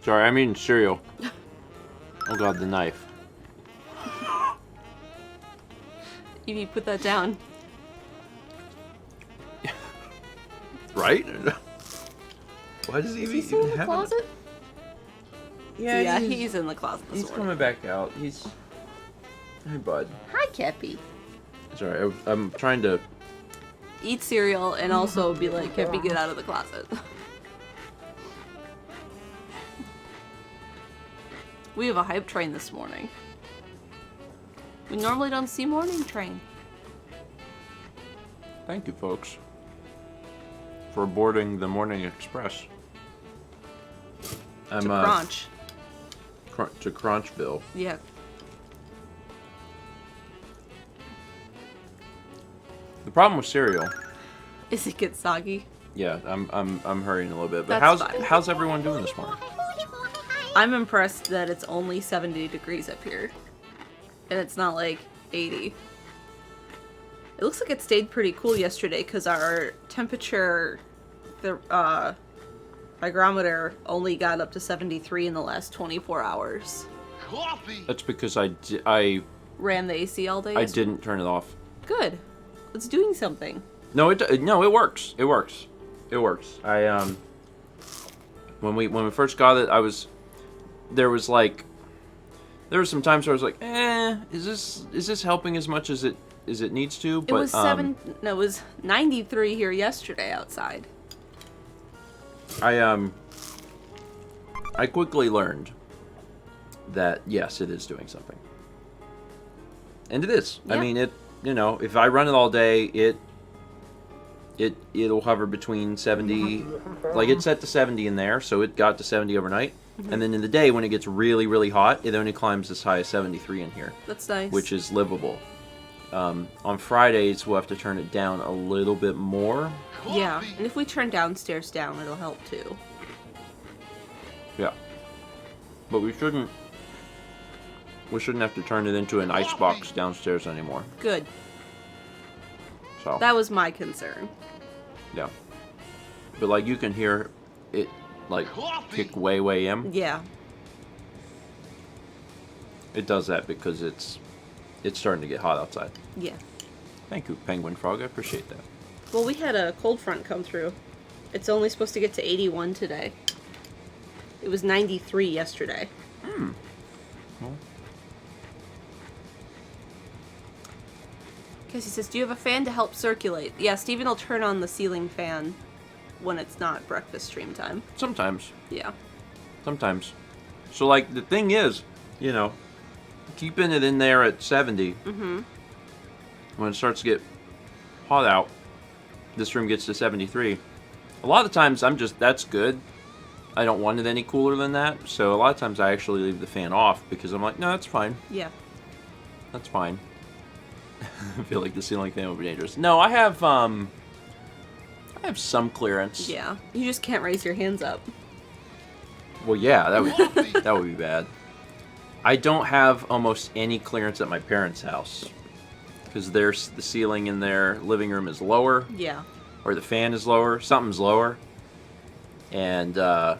Sorry, I'm eating cereal. Oh god, the knife. Evie, put that down. Right? Why does Is he still in the closet? Yeah, he's in the closet this He's morning. coming back out. Hey, bud. Hi, Kepi. Sorry, I'm trying to... Eat cereal and also be like, Kepi, get out of the closet. We have a hype train this morning. We normally don't see morning train. Thank you, folks, for boarding the Morning Express. I'm, To Crunch. To Crunchville. Yeah. The problem with cereal... Is it get soggy? Yeah, I'm hurrying a little bit. But That's fine. how's everyone doing this morning? I'm impressed that it's only 70 degrees up here. And it's not like 80. It looks like it stayed pretty cool yesterday because our temperature, the hygrometer only got up to 73 in the last 24 hours. Coffee. That's because I Ran the AC all day I yesterday? didn't turn it off. Good. It's doing something. No, it works. It works. It works. When we first got it, there were some times where I was like, is this helping as much as it needs to? But It was 93 here yesterday outside. I quickly learned that yes, it is doing something. And it is. Yeah. I mean, if I run it all day, it'll hover between 70, like it's set to 70 in there, so it got to 70 overnight. Mm-hmm. And then in the day, when it gets really, really hot, it only climbs as high as 73 in here. That's nice. Which is livable. On Fridays, we'll have to turn it down a little bit more. Yeah, and if we turn downstairs down, it'll help too. Yeah. But we shouldn't have to turn it into an icebox downstairs anymore. Good. So That was my concern. yeah. But like you can hear it like kick way in. Yeah. It does that because it's starting to get hot outside. Yeah. Thank you, Penguin Frog. I appreciate that. Well, we had a cold front come through. It's only supposed to get to 81 today. It was 93 yesterday. Well, Casey says, do you have a fan to help circulate? Yeah, Steven will turn on the ceiling fan when it's not breakfast stream time. sometimes. Yeah. Sometimes. So like the thing is, keeping it in there at 70. Mm-hmm. When it starts to get hot out, this room gets to 73. A lot of times that's good. I don't want it any cooler than that. So a lot of times I actually leave the fan off because I'm like, no, that's fine. Yeah. That's fine. I feel like the ceiling fan would be dangerous. No, I have some clearance. Yeah. You just can't raise your hands up. Well, yeah, that would be bad. I don't have almost any clearance at my parents' house because the ceiling in their living room is lower. Yeah. Or the fan is lower. Something's lower. And yeah,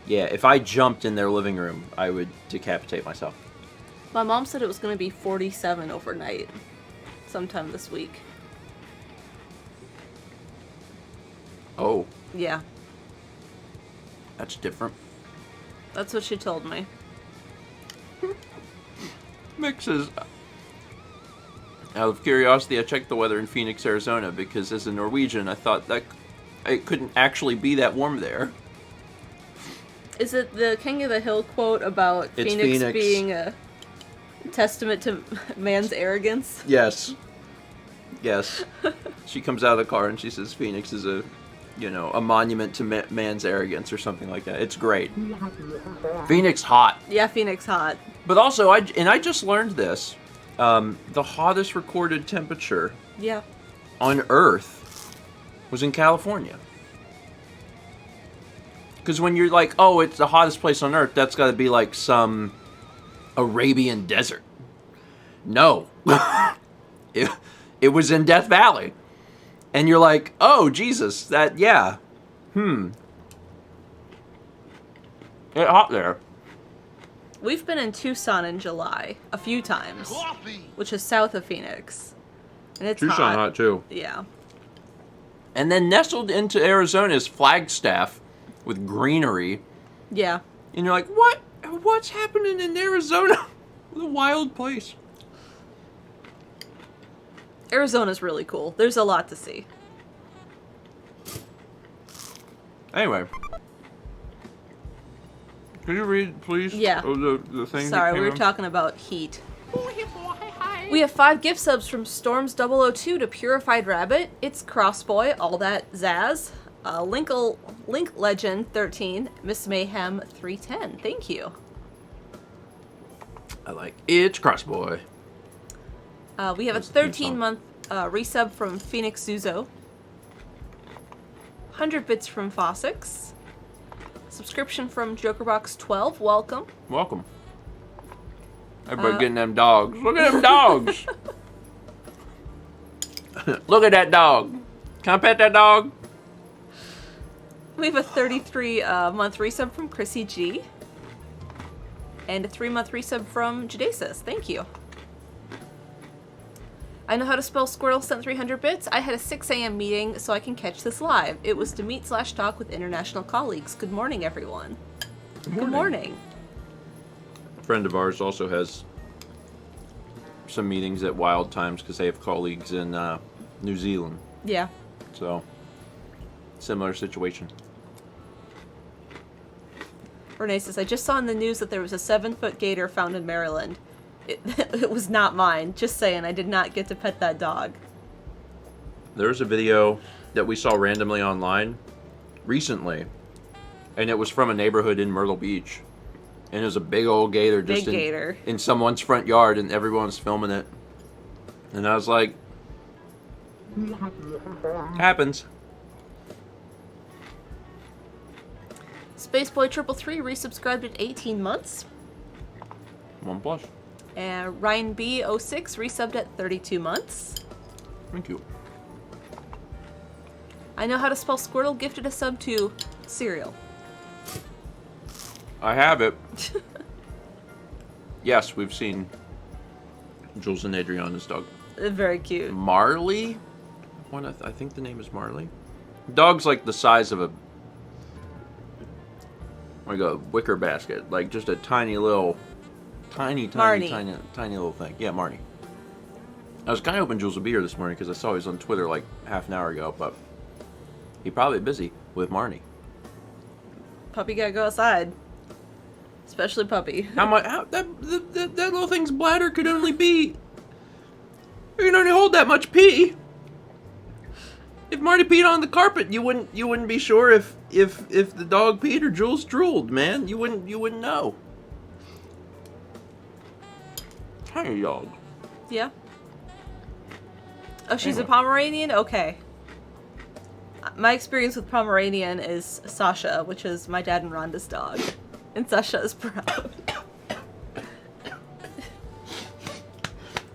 if I jumped in their living room, I would decapitate myself. My mom said it was going to be 47 overnight sometime this week. Oh, Yeah. that's different. That's what she told me. Mixes. Out of curiosity, I checked the weather in Phoenix, Arizona, because as a Norwegian, I thought that it couldn't actually be that warm there. Is it the King of the Hill quote about It's Phoenix being a testament to man's arrogance? Yes. Yes. She comes out of the car and she says Phoenix is a monument to man's arrogance or something like that. It's great. Phoenix hot. Yeah, Phoenix hot. But also, I just learned this. The hottest recorded temperature Yeah. on Earth was in California. Because when you're like, oh, it's the hottest place on Earth, that's got to be like some Arabian desert. No. It was in Death Valley. And you're like, oh, Jesus, that, yeah. It's hot there. We've been in Tucson in July a few times, which is south of Phoenix. And it's Tucson hot too. Yeah. And then nestled into Arizona is Flagstaff with greenery. Yeah. And you're like, what? What's happening in Arizona? What a wild place. Arizona's really cool. There's a lot to see. Anyway. Could you read, please? Yeah. The thing. Sorry, we were talking about heat. We have 5 gift subs from Storms002 to Purified Rabbit. It's Crossboy, all that Zaz. Link Legend 13, Miss Mayhem 310. Thank you. I like it's Crossboy. We have a 13-month resub from Phoenix Zuzo. 100 bits from Fossix. Subscription from Jokerbox12. Welcome. Welcome. Everybody getting them dogs. Look at them dogs. Look at that dog. Can I pet that dog? We have a 33-month resub from Chrissy G. And a 3-month resub from Judasis. Thank you. I know how to spell Squirtle sent 300 bits. I had a 6 a.m. meeting so I can catch this live. It was to meet/talk with international colleagues. Good morning, everyone. Good morning. A friend of ours also has some meetings at Wild Times because they have colleagues in New Zealand. Yeah. So, similar situation. Renee says, I just saw in the news that there was a 7-foot gator found in Maryland. It was not mine. Just saying, I did not get to pet that dog. There's a video that we saw randomly online recently, and it was from a neighborhood in Myrtle Beach. And it was a big old gator just in someone's front yard, and everyone's filming it. And I was like, happens. Spaceboy333 resubscribed at 18 months. 1+. And Ryan B06 resubbed at 32 months. Thank you. I know how to spell Squirtle gifted a sub to cereal. I have it. Yes, we've seen Jules and Adriana's dog. Very cute. Marley? I think the name is Marley. Dog's like the size of a wicker basket. Like just a tiny little... Tiny little thing. Yeah, Marnie. I was kind of hoping Jules would be here this morning because I saw he was on Twitter like half an hour ago, but he's probably busy with Marnie. Puppy gotta go outside. Especially Puppy. That little thing's bladder could only be... You can only hold that much pee. If Marty peed on the carpet, you wouldn't be sure if the dog peed or Jules drooled, man. You wouldn't know. Tiny dog. Yeah. Oh, she's a Pomeranian? Okay. My experience with Pomeranian is Sasha, which is my dad and Rhonda's dog. And Sasha is proud.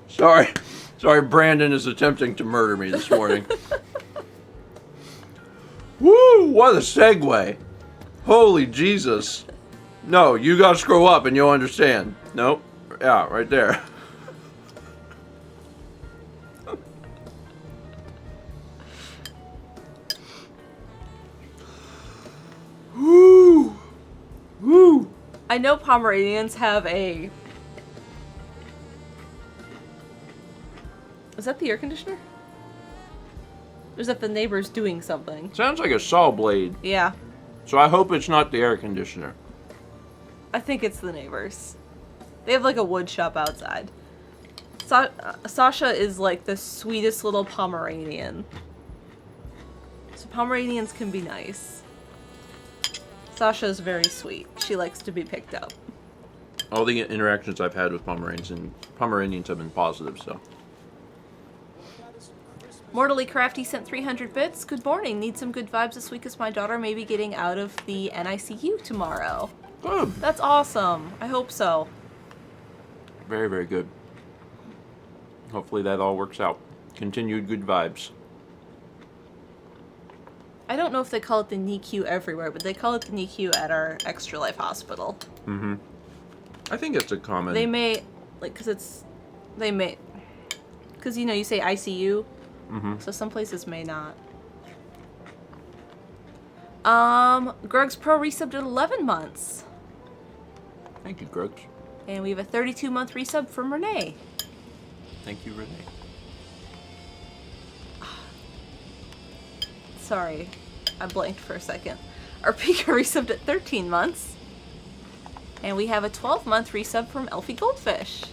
Sorry, Brandon is attempting to murder me this morning. Woo! What a segue. Holy Jesus. No, you gotta scroll up and you'll understand. Nope. Yeah, right there. Woo! Woo! I know Pomeranians have a... Is that the air conditioner? Or is that the neighbors doing something? Sounds like a saw blade. Yeah. So I hope it's not the air conditioner. I think it's the neighbors. They have like a wood shop outside. Sasha is like the sweetest little Pomeranian. So Pomeranians can be nice. Sasha is very sweet. She likes to be picked up. All the interactions I've had with Pomeranians have been positive, so. Mortally Crafty sent 300 bits. Good morning. Need some good vibes this week as my daughter may be getting out of the NICU tomorrow. Good. That's awesome. I hope so. Very, very good. Hopefully that all works out. Continued good vibes. I don't know if they call it the NICU everywhere, but they call it the NICU at our Extra Life Hospital. Mm-hmm. I think it's a common... They may, like, because you know, you say ICU, so some places may not. Grug's Pro resubbed at 11 months. Thank you, Grugs. And we have a 32-month resub from Renee. Thank you, Renee. Sorry, I blanked for a second. Our Pika resubbed at 13 months. And we have a 12-month resub from Elfie Goldfish.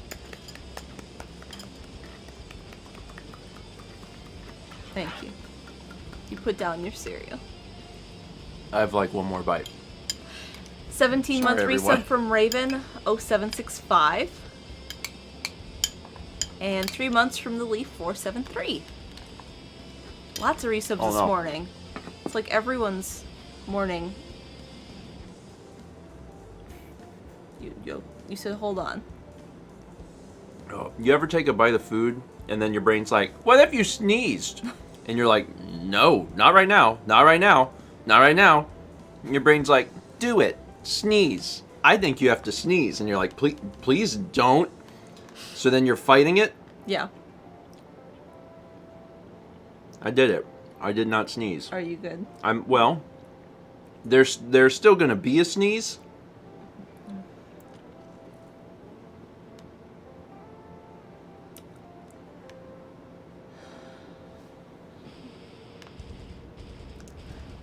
Thank you. You put down your cereal. I have like one more bite. 17-month Sorry, resub everyone. from Raven 0765. And 3 months from the Leaf 473. Lots of resubs this morning. It's like everyone's morning. You said hold on. Oh, you ever take a bite of food and then your brain's like, what if you sneezed? And you're like, no, not right now, not right now, not right now. And your brain's like, do it, sneeze. I think you have to sneeze. And you're like, please don't. So then you're fighting it. Yeah. I did it. I did not sneeze. Are you good? Well, there's still gonna be a sneeze.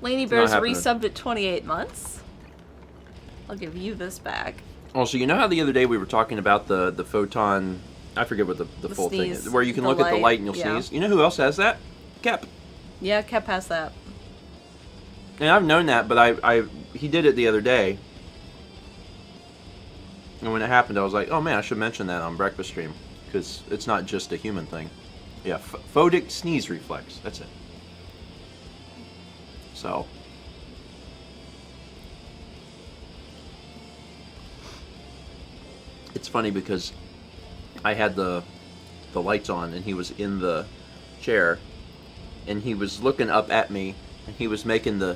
Laney Bear's resubbed at 28 months. I'll give you this back. Oh, so you know how the other day we were talking about the photon, I forget what the full thing sneeze, is, where you can the look at the light and you'll yeah. sneeze? You know who else has that? Kep. Yeah, Kep has that. And I've known that, but he did it the other day. And when it happened, I was like, oh man, I should mention that on Breakfast Stream. Because it's not just a human thing. Yeah, photic sneeze reflex. That's it. So. It's funny because I had the lights on and he was in the chair and he was looking up at me and he was making the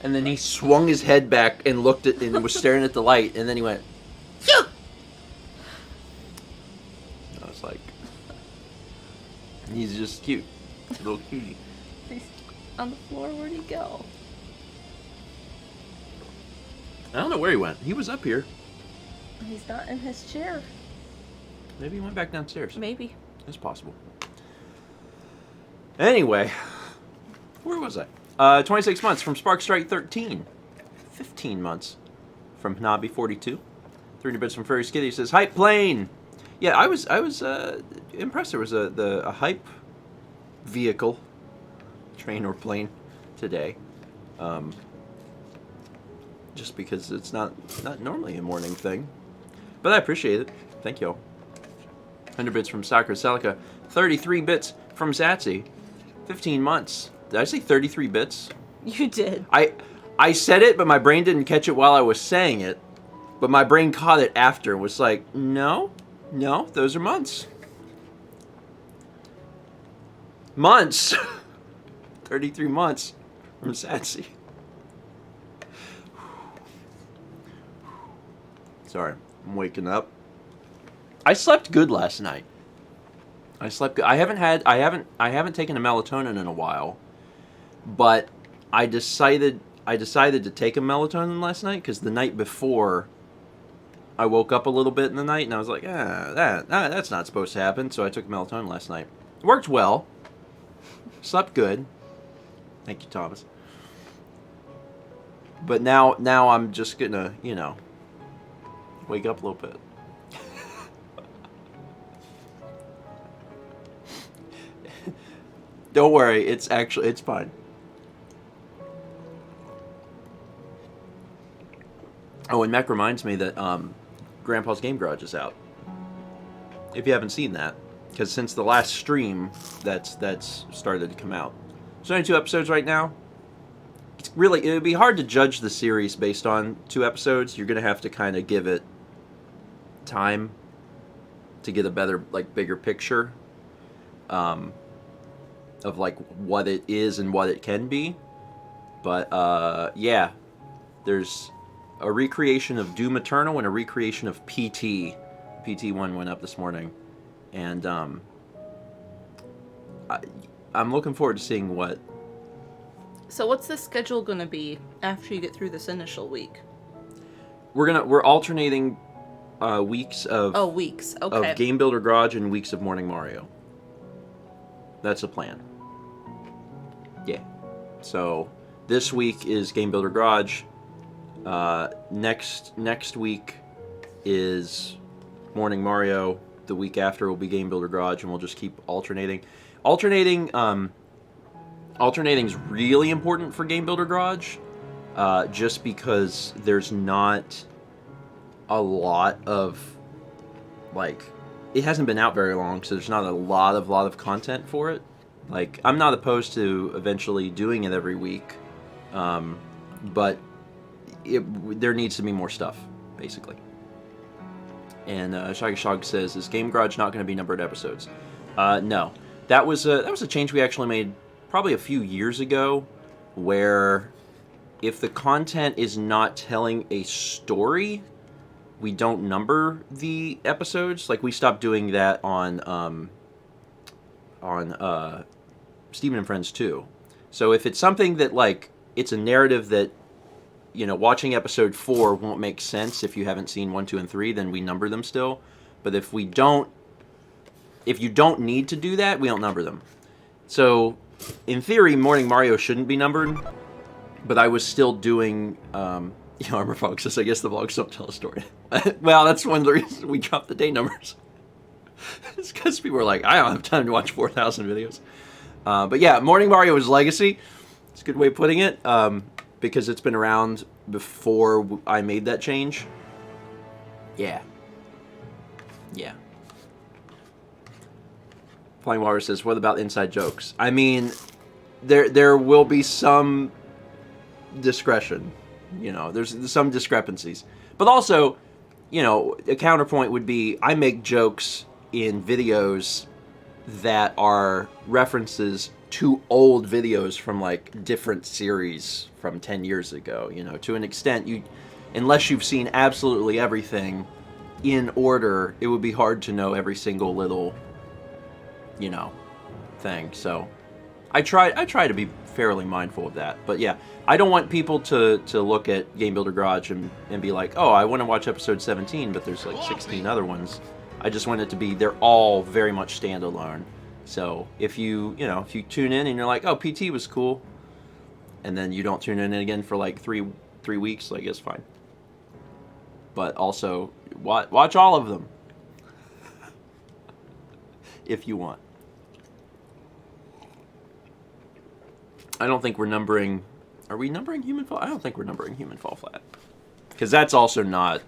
and then he swung his head back and looked at and was staring at the light and then he went Phew! I was like, he's just cute, little cutie. He's on the floor. Where'd he go? I don't know where he went. He was up here. He's not in his chair. Maybe he went back downstairs. Maybe. It's possible. Anyway, where was I? 26 months from Sparkstrike 13. 15 months from Hanabi 42. 300 bits from Furry Skitty says, Hype plane! Yeah, I was impressed. There was a hype vehicle, train or plane, today. Just because it's not normally a morning thing. But I appreciate it. Thank you all. 100 bits from Sakura Celica. 33 bits from Zatsy. 15 months. Did I say 33 bits? You did. I said it, but my brain didn't catch it while I was saying it. But my brain caught it after and was like, no, those are months. Months! 33 months from Zatsy. Sorry, I'm waking up. I slept good last night. I slept good. I haven't taken a melatonin in a while, but I decided to take a melatonin last night because the night before I woke up a little bit in the night and I was like, that's not supposed to happen. So I took melatonin last night. It worked well. Slept good. Thank you, Thomas. But now I'm just gonna, wake up a little bit. Don't worry, it's fine. Oh, and Mech reminds me that Grandpa's Game Garage is out. If you haven't seen that, because since the last stream, that's started to come out. There's only 2 episodes right now. It would be hard to judge the series based on 2 episodes. You're gonna have to kind of give it time to get a better, bigger picture. of like what it is and what it can be. But yeah, there's a recreation of Doom Eternal and a recreation of PT. PT1 went up this morning, and I'm looking forward to seeing what. So what's the schedule gonna be after you get through this initial week? We're alternating weeks of weeks. Okay. of Game Builder Garage and weeks of Morning Mario. That's a plan. Yeah. So this week is Game Builder Garage. Next week is Morning Mario. The week after will be Game Builder Garage, and we'll just keep alternating. Alternating's really important for Game Builder Garage, just because there's not a lot of, like, it hasn't been out very long, so there's not a lot of content for it. Like, I'm not opposed to eventually doing it every week, but there needs to be more stuff, basically. And Shaggy Shog says, "Is Game Garage not going to be numbered episodes?" No, that was a change we actually made probably a few years ago, where if the content is not telling a story, we don't number the episodes. Like, we stopped doing that on Stephen and Friends 2. So if it's something that, like, it's a narrative that, you know, watching episode 4 won't make sense if you haven't seen 1, 2, and 3, then we number them still. But if you don't need to do that, we don't number them. So, in theory, Morning Mario shouldn't be numbered, but I was still doing, Armor Fox says, "I guess the vlogs don't tell a story." Well, that's one of the reasons we dropped the day numbers. It's because people were like, I don't have time to watch 4,000 videos. But yeah, Morning Mario is legacy. It's a good way of putting it, because it's been around before I made that change. Yeah. Yeah. Flying Water says, "What about inside jokes?" I mean, there will be some discretion. You know, there's some discrepancies. But also, you know, a counterpoint would be, I make jokes in videos that are references to old videos from, like, different series from 10 years ago. You know, to an extent, unless you've seen absolutely everything in order, it would be hard to know every single little, you know, thing. So I try to be fairly mindful of that. But yeah, I don't want people to look at Game Builder Garage and be like, oh, I want to watch episode 17, but there's like 16 other ones. I just want it to be, they're all very much standalone. So if you tune in and you're like, oh, PT was cool, and then you don't tune in again for like three weeks, like, it's fine. But also, watch all of them if you want. I don't think we're numbering. Are we numbering Human Fall? I don't think we're numbering Human Fall Flat, because that's also not.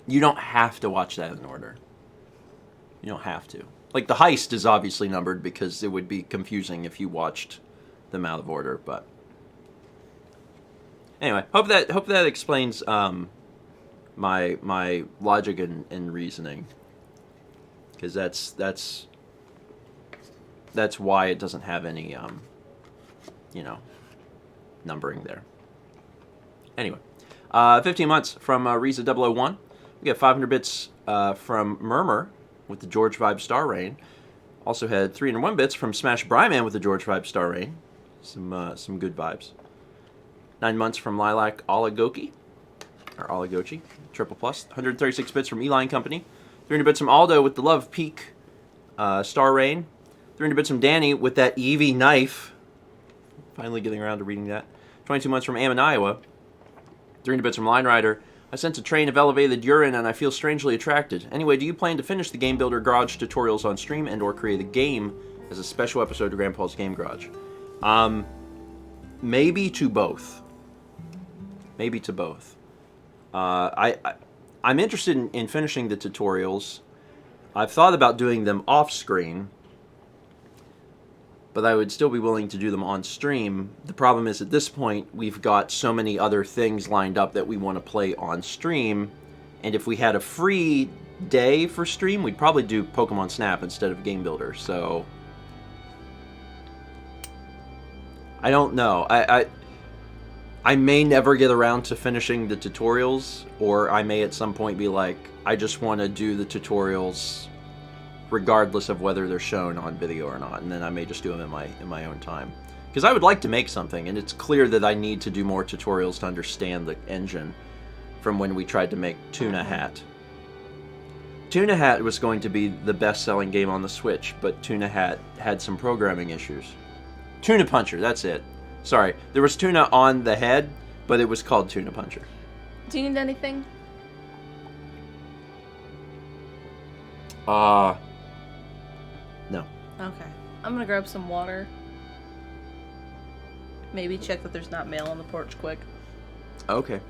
You don't have to watch that in order. You don't have to. Like, the Heist is obviously numbered because it would be confusing if you watched them out of order. But anyway, hope that explains my logic and reasoning, because that's why it doesn't have any numbering there. Anyway, 15 months from Riza001. We got 500 bits from Murmur with the George Vibe Star Rain. Also had 301 bits from Smash Bryman with the George Vibe Star Rain. Some good vibes. 9 months from Lilac Oligoki, or Oligochi, triple plus. 136 bits from Eli & Company. 300 bits from Aldo with the Love Peak Star Rain. 300 bits from Danny with that Eevee knife. Finally getting around to reading that. 22 months from Ammon, Iowa. 300 bits from Line Rider. I sense a train of elevated urine and I feel strangely attracted. Anyway, do you plan to finish the Game Builder Garage tutorials on stream and or create a game as a special episode of Grandpa's Game Garage? Maybe to both. Maybe to both. I'm interested in finishing the tutorials. I've thought about doing them off screen, but I would still be willing to do them on stream. The problem is, at this point, we've got so many other things lined up that we want to play on stream, and if we had a free day for stream, we'd probably do Pokemon Snap instead of Game Builder. So I don't know. I may never get around to finishing the tutorials, or I may at some point be like, I just want to do the tutorials regardless of whether they're shown on video or not, and then I may just do them in my own time. Because I would like to make something, and it's clear that I need to do more tutorials to understand the engine from when we tried to make Tuna Hat. Tuna Hat was going to be the best-selling game on the Switch, but Tuna Hat had some programming issues. Tuna Puncher, that's it. Sorry, there was tuna on the head, but it was called Tuna Puncher. Do you need anything? No. Okay. I'm gonna grab some water. Maybe check that there's not mail on the porch quick. Okay.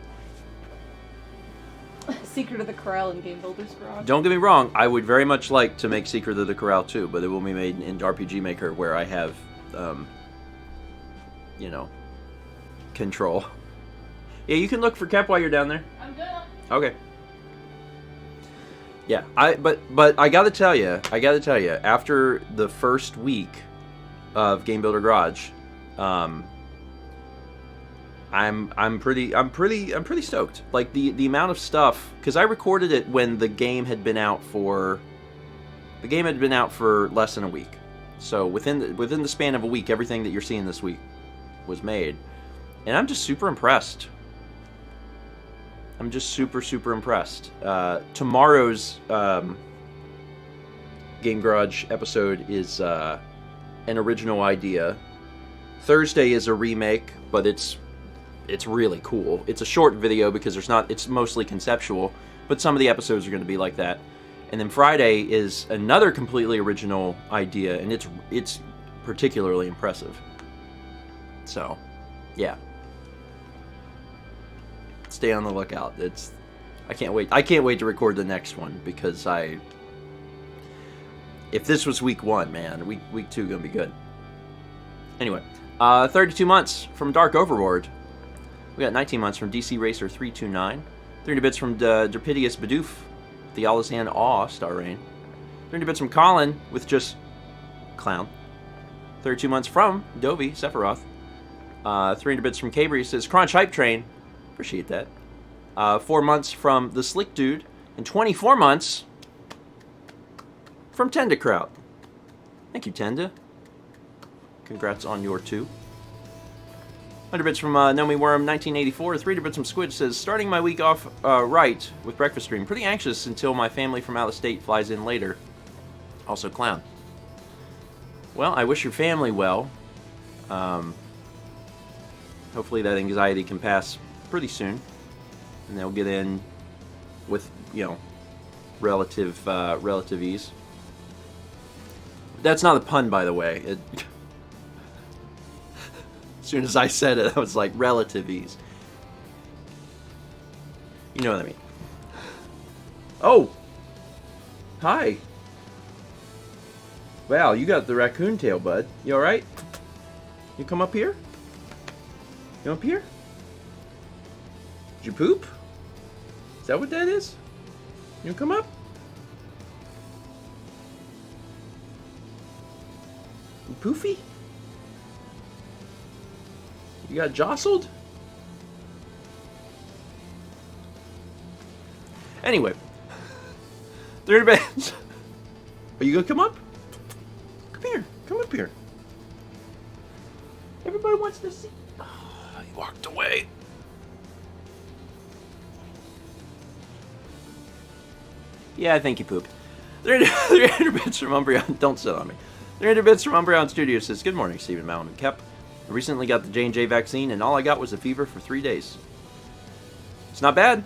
Secret of the Corral in Game Builder's Garage. Don't get me wrong, I would very much like to make Secret of the Corral too, but it will be made in RPG Maker where I have, you know, control. Yeah, you can look for Kep while you're down there. I'm good. Okay. Yeah, but I gotta tell you, after the first week of Game Builder Garage, I'm pretty stoked. Like the amount of stuff, because I recorded it when the game had been out for less than a week. So within the span of a week, everything that you're seeing this week was made, and I'm just super impressed. I'm just super impressed. Tomorrow's Game Garage episode is an original idea. Thursday is a remake, but it's really cool. It's a short video because it's mostly conceptual, but some of the episodes are going to be like that. And then Friday is another completely original idea, and it's particularly impressive. So, yeah. Stay on the lookout. I can't wait. I can't wait to record the next one, because if this was week 1, man, week 2 gonna be good. Anyway, 32 months from Dark Overlord. We got 19 months from DC Racer 329. 300 bits from Derpidius Bidoof, the Alizan Awe Star Rain. 300 bits from Colin with just Clown. 32 months from Dovey Sephiroth. 300 bits from Cabri says Crunch Hype Train. Appreciate that. 4 months from the Slick Dude, and 24 months from Tenda Kraut. Thank you, Tenda. Congrats on your 2. 100 bits from Nomi Worm 1984. 300 bits from Squid says, starting my week off right with breakfast stream. Pretty anxious until my family from out of state flies in later. Also Clown. Well, I wish your family well. Hopefully that anxiety can pass pretty soon, and they'll get in with, you know, relative ease. That's not a pun, by the way. As soon as I said it, I was like, relative ease. You know what I mean. Oh! Hi! Wow, you got the raccoon tail, bud. You alright? You come up here? You up here? Did you poop? Is that what that is? You come up? You poofy? You got jostled? Anyway. 300 bands. Are you gonna come up? Come here. Come up here. Everybody wants to see. Oh, he walked away. Yeah, I think he pooped. 300 bits from Umbreon. Don't sit on me. 300 bits from Umbreon Studio says, good morning, Stephen, Malin, and Kep. I recently got the J&J vaccine, and all I got was a fever for 3 days. It's not bad.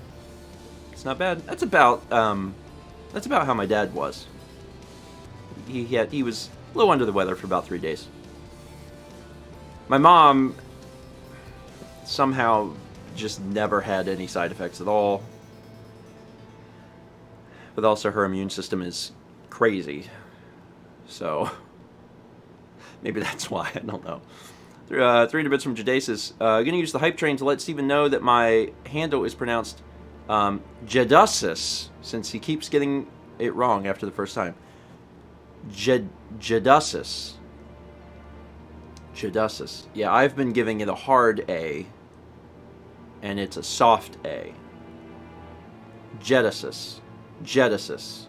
It's not bad. That's about how my dad was. He was a little under the weather for about 3 days. My mom somehow just never had any side effects at all. But also her immune system is crazy. So maybe that's why, I don't know. 300 bits from Jadasis. Gonna use the hype train to let Steven know that my handle is pronounced Jedusis, since he keeps getting it wrong after the first time. Jedusis. Gedusis. Yeah, I've been giving it a hard A, and it's a soft A. Gedusis. Gedusis.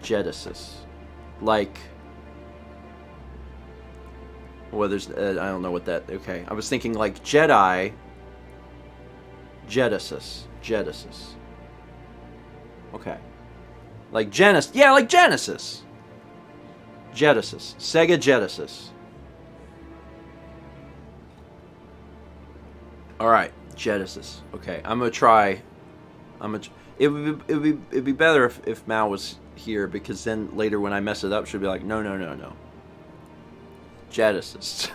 Gedusis. Like... Well, there's... I don't know what that... Okay, I was thinking like Jedi... Gedusis. Gedusis. Okay. Like Genesis. Yeah, like Genesis. Gedusis. Sega Gedusis. Alright, Gedusis. Okay, I'm gonna try... It'd be better if Mal was here, because then later when I mess it up, she'll be like, no. Gedusis.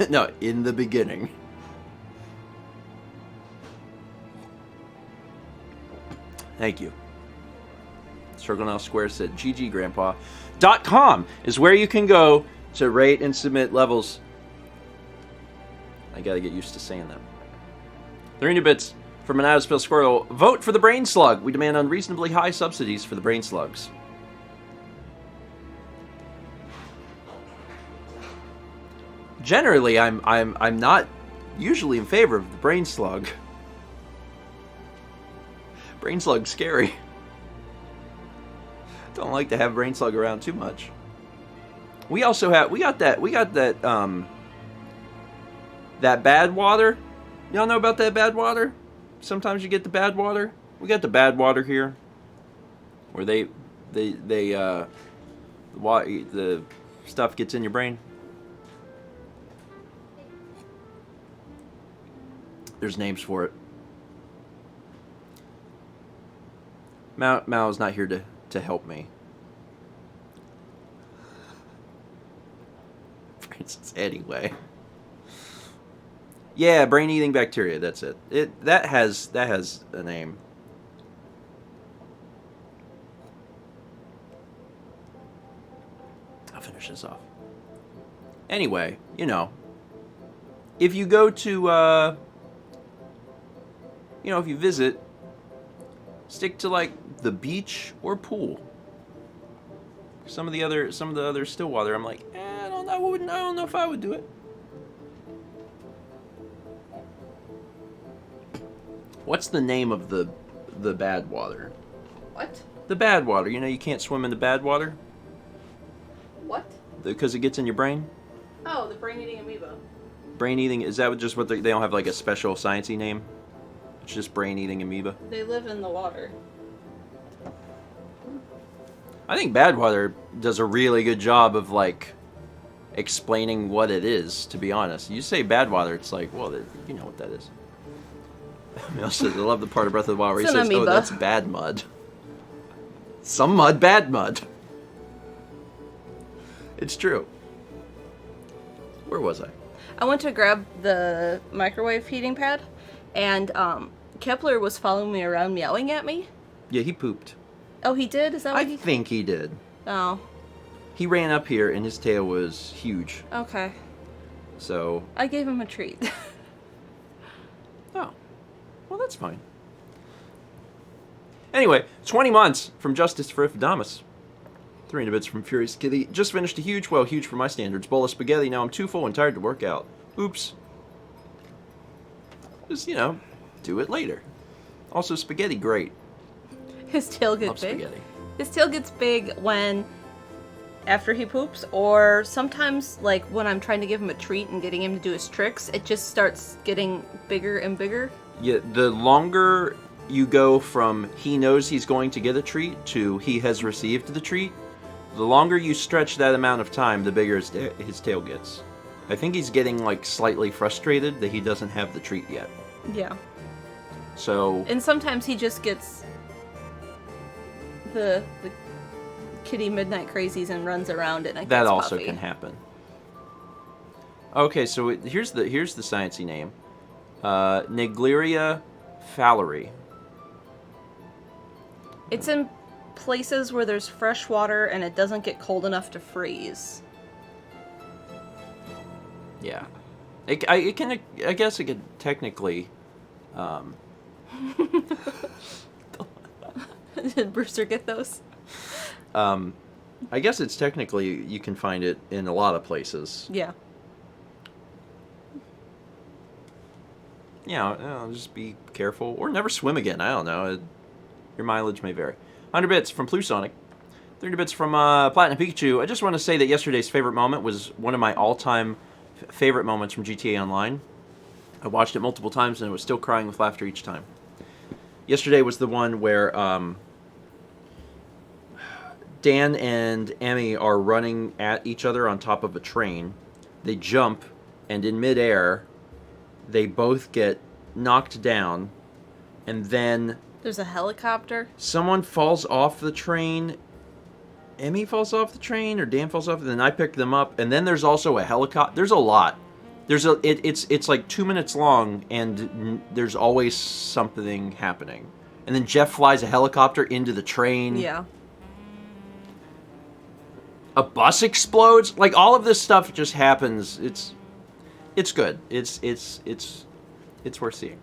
No, in the beginning. Thank you. Circle Now Square said, GG Grandpa. .com is where you can go to rate and submit levels. I gotta get used to saying that. 3 new bits from an out-of-spill squirrel. Vote for the brain slug. We demand unreasonably high subsidies for the brain slugs. Generally, I'm not usually in favor of the brain slug. Brain slug's scary. Don't like to have brain slug around too much. We got that bad water. Y'all know about that bad water? Sometimes you get the bad water. We got the bad water here, where the stuff gets in your brain. There's names for it. Mao's not here to help me. For instance, anyway. Yeah, brain-eating bacteria. That's it. That has a name. I'll finish this off. Anyway, you know, if you go to, if you visit, stick to like the beach or pool. Some of the other still water, I'm like, I don't know if I would do it. What's the name of the bad water? What? The bad water. You know, you can't swim in the bad water. What? Because it gets in your brain. Oh, the brain-eating amoeba. Brain-eating, is that just what they don't have like a special sciencey name? It's just brain-eating amoeba. They live in the water. I think bad water does a really good job of like explaining what it is, to be honest. You say bad water, it's like, well, you know what that is. I also love the part of Breath of the Wild where he says, oh, that's bad mud. Some mud, bad mud. It's true. Where was I? I went to grab the microwave heating pad, and Kepler was following me around meowing at me. Yeah, he pooped. Oh, he did? Is that what I think he did. Oh. He ran up here and his tail was huge. Okay. So... I gave him a treat. Oh. Well, that's fine. Anyway, 20 months from Justice for Iphidamus. 3 bits from Furious Kitty. Just finished a huge for my standards, bowl of spaghetti. Now I'm too full and tired to work out. Oops. Just, do it later. Also, spaghetti, great. His tail gets big. Spaghetti. His tail gets big after he poops, or sometimes, like, when I'm trying to give him a treat and getting him to do his tricks, it just starts getting bigger and bigger. Yeah, the longer you go from he knows he's going to get a treat to he has received the treat, the longer you stretch that amount of time, the bigger his tail gets. I think he's getting, like, slightly frustrated that he doesn't have the treat yet. Yeah. So... And sometimes he just gets the kitty midnight crazies and runs around it. And that also can happen. Okay, so here's the sciencey name. Nigleria fowleri. It's in places where there's fresh water and it doesn't get cold enough to freeze. Yeah. I guess it could technically... Did Brewster get those? I guess it's technically, you can find it in a lot of places. Yeah. Just be careful. Or never swim again. I don't know. Your mileage may vary. 100 bits from Plusonic. 30 bits from Platinum Pikachu. I just want to say that yesterday's favorite moment was one of my all-time favorite moments from GTA Online. I watched it multiple times and I was still crying with laughter each time. Yesterday was the one where Dan and Emmy are running at each other on top of a train. They jump, and in midair, they both get knocked down, and then There's a helicopter. someone falls off the train. Emmy falls off the train, or Dan falls off, and then I pick them up, and then there's also a helicopter. There's a lot. It's like 2 minutes long, and there's always something happening. And then Jeff flies a helicopter into the train. Yeah. A bus explodes. Like, all of this stuff just happens. It's good. It's worth seeing.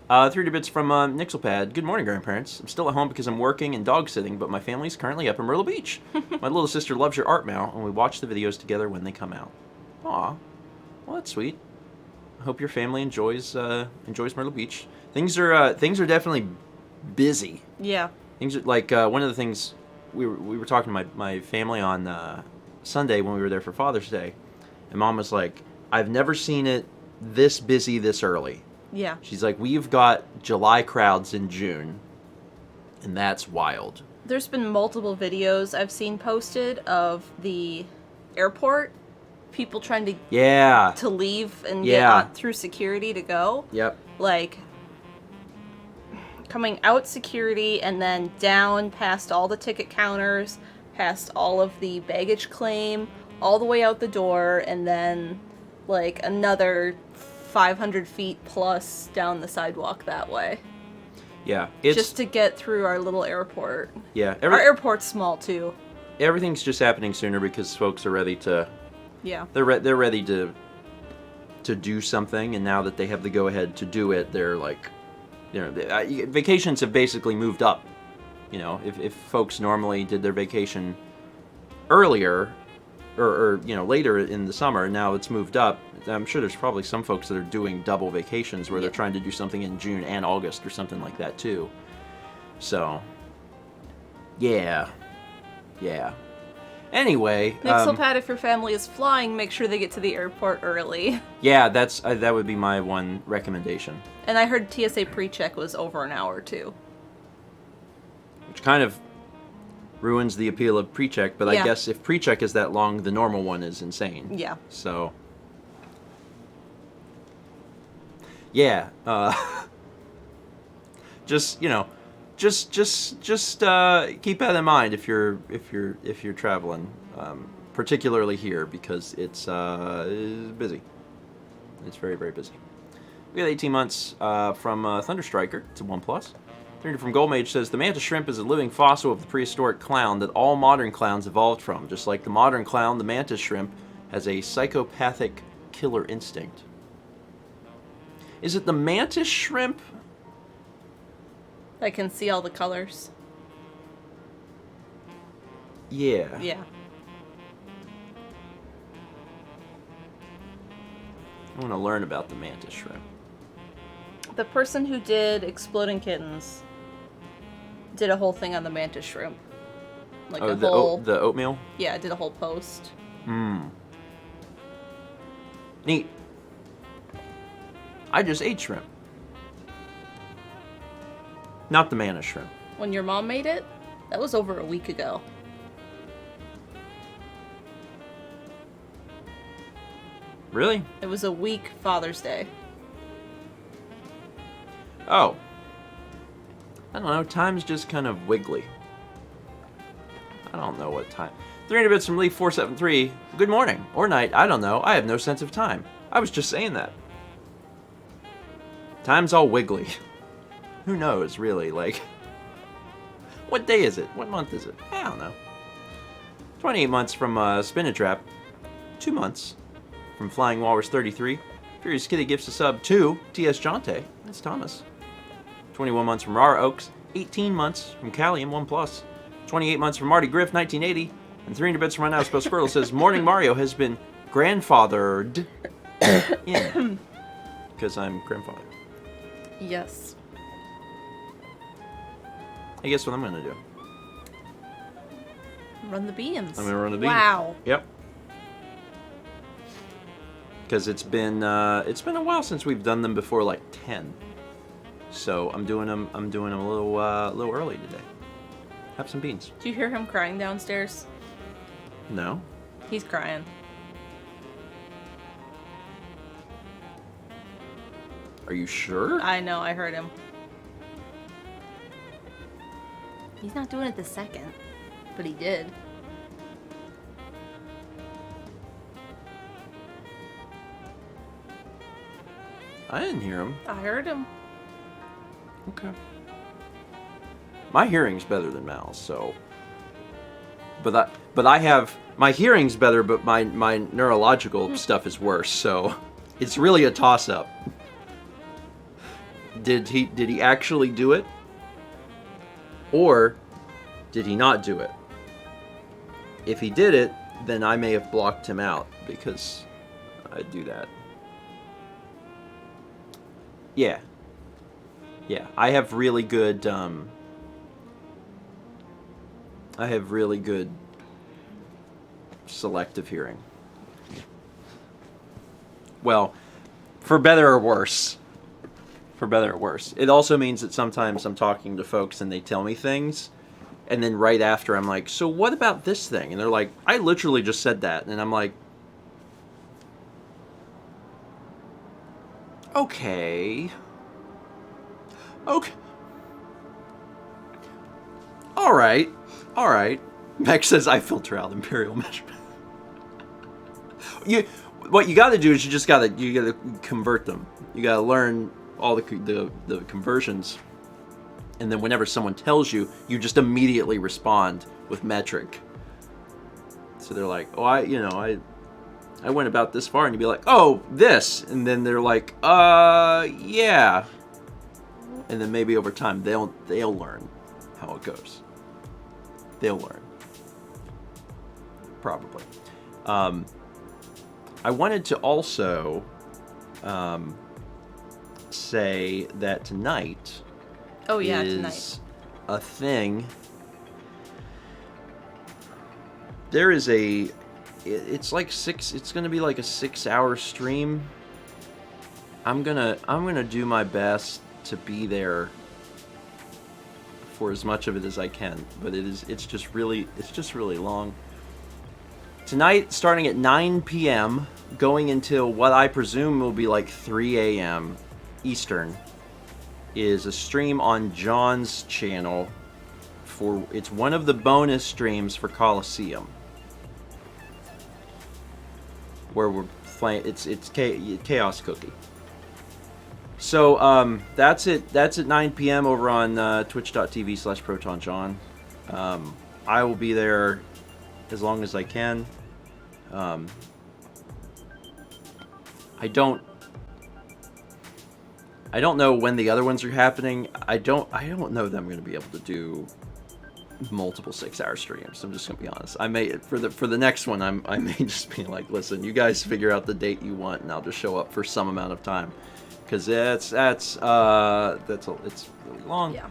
3 bits from Nixelpad. Good morning, grandparents. I'm still at home because I'm working and dog sitting, but my family's currently up in Myrtle Beach. My little sister loves your art, Mal, and we watch the videos together when they come out. Aw. Well, that's sweet. I hope your family enjoys Myrtle Beach. Things are definitely busy. Yeah. Things are, like, one of the things we were talking to my family on Sunday when we were there for Father's Day, and Mom was like, I've never seen it this busy this early. Yeah. She's like, we've got July crowds in June, and that's wild. There's been multiple videos I've seen posted of the airport, people trying to leave and get on through security to go. Yep. Like, coming out security and then down past all the ticket counters, past all of the baggage claim, all the way out the door, and then, like, another 500 feet plus down the sidewalk that way. Yeah. Just to get through our little airport. Yeah. Our airport's small, too. Everything's just happening sooner because folks are ready to... Yeah. They're ready to do something, and now that they have the go-ahead to do it, they're like... vacations have basically moved up. If folks normally did their vacation earlier, or later in the summer, now it's moved up. I'm sure there's probably some folks that are doing double vacations where they're trying to do something in June and August or something like that too. So, yeah. Anyway, Nixelpad, if your family is flying, make sure they get to the airport early. Yeah, that would be my one recommendation. And I heard TSA pre-check was over an hour too. Which kind of ruins the appeal of pre-check, but I guess if pre-check is that long, the normal one is insane. Yeah. So, yeah. Just keep that in mind if you're traveling, particularly here, because it's busy. It's very, very busy. We got 18 months from Thunderstriker. It's a 1+. 300 from Goldmage says, the mantis shrimp is a living fossil of the prehistoric clown that all modern clowns evolved from. Just like the modern clown, the mantis shrimp has a psychopathic killer instinct. Is it the mantis shrimp? I can see all the colors. Yeah. Yeah. I want to learn about the mantis shrimp. The person who did Exploding Kittens did a whole thing on the mantis shrimp. Like the oatmeal? Yeah, did a whole post. Neat. I just ate shrimp. Not the mantis shrimp. When your mom made it, that was over a week ago. Really? It was a week Father's Day. Oh. I don't know. Time's just kind of wiggly. I don't know what time. 300 bits from Leaf473. Good morning. Or night. I don't know. I have no sense of time. I was just saying that. Time's all wiggly. Who knows, really? Like, what day is it? What month is it? I don't know. 28 months from Spin a Trap. 2 months from Flying Walrus 33. Furious Kitty gifts a sub to T.S. Jonte. That's Thomas. 21 months from Rara Oaks. 18 months from Callium 1+. 28 months from Marty Griff 1980. And 300 bits from my now spelled Squirtle says, Morning Mario has been grandfathered in. Because I'm grandfather. Yes. Hey, guess what I'm going to do? Run the beans. I'm going to run the beans. Wow. Yep. Because it's been a while since we've done them before, like 10. So I'm doing them a little early today. Have some beans. Do you hear him crying downstairs? No. He's crying. Are you sure? I know, I heard him. He's not doing it the second, but he did. I didn't hear him. I heard him. Okay. My hearing's better than Mal's, so. But I have my hearing's better, but my neurological stuff is worse. So, it's really a toss-up. Did he actually do it, or did he not do it? If he did it, then I may have blocked him out because I do that. Yeah. Yeah, I have really good selective hearing. Well, for better or worse. For better or worse. It also means that sometimes I'm talking to folks and they tell me things, and then right after I'm like, so what about this thing? And they're like, I literally just said that. And I'm like, okay. Okay. All right. Max says I filter out imperial measurement. What you got to do is you got to convert them. You got to learn all the conversions, and then whenever someone tells you, you just immediately respond with metric. So they're like, oh, I went about this far, and you'd be like, oh, this, and then they're like, yeah. And then maybe over time they'll learn how it goes. They'll learn. Probably. I wanted to also say that tonight is a thing. There is it's going to be like a 6-hour stream. I'm going to do my best to be there for as much of it as I can, but it's just really long. Tonight, starting at 9 p.m., going until what I presume will be like 3 a.m. Eastern, is a stream on John's channel. It's one of the bonus streams for Coliseum, where we're playing. It's Chaos Cookie. So that's at 9 p.m. over on twitch.tv/ProtonJohn. I will be there as long as I can. I don't know when the other ones are happening. I don't know that I'm going to be able to do multiple 6-hour streams. I'm just going to be honest. I may for the next one I may just be like, listen, you guys figure out the date you want, and I'll just show up for some amount of time. Because it's really long. Yeah.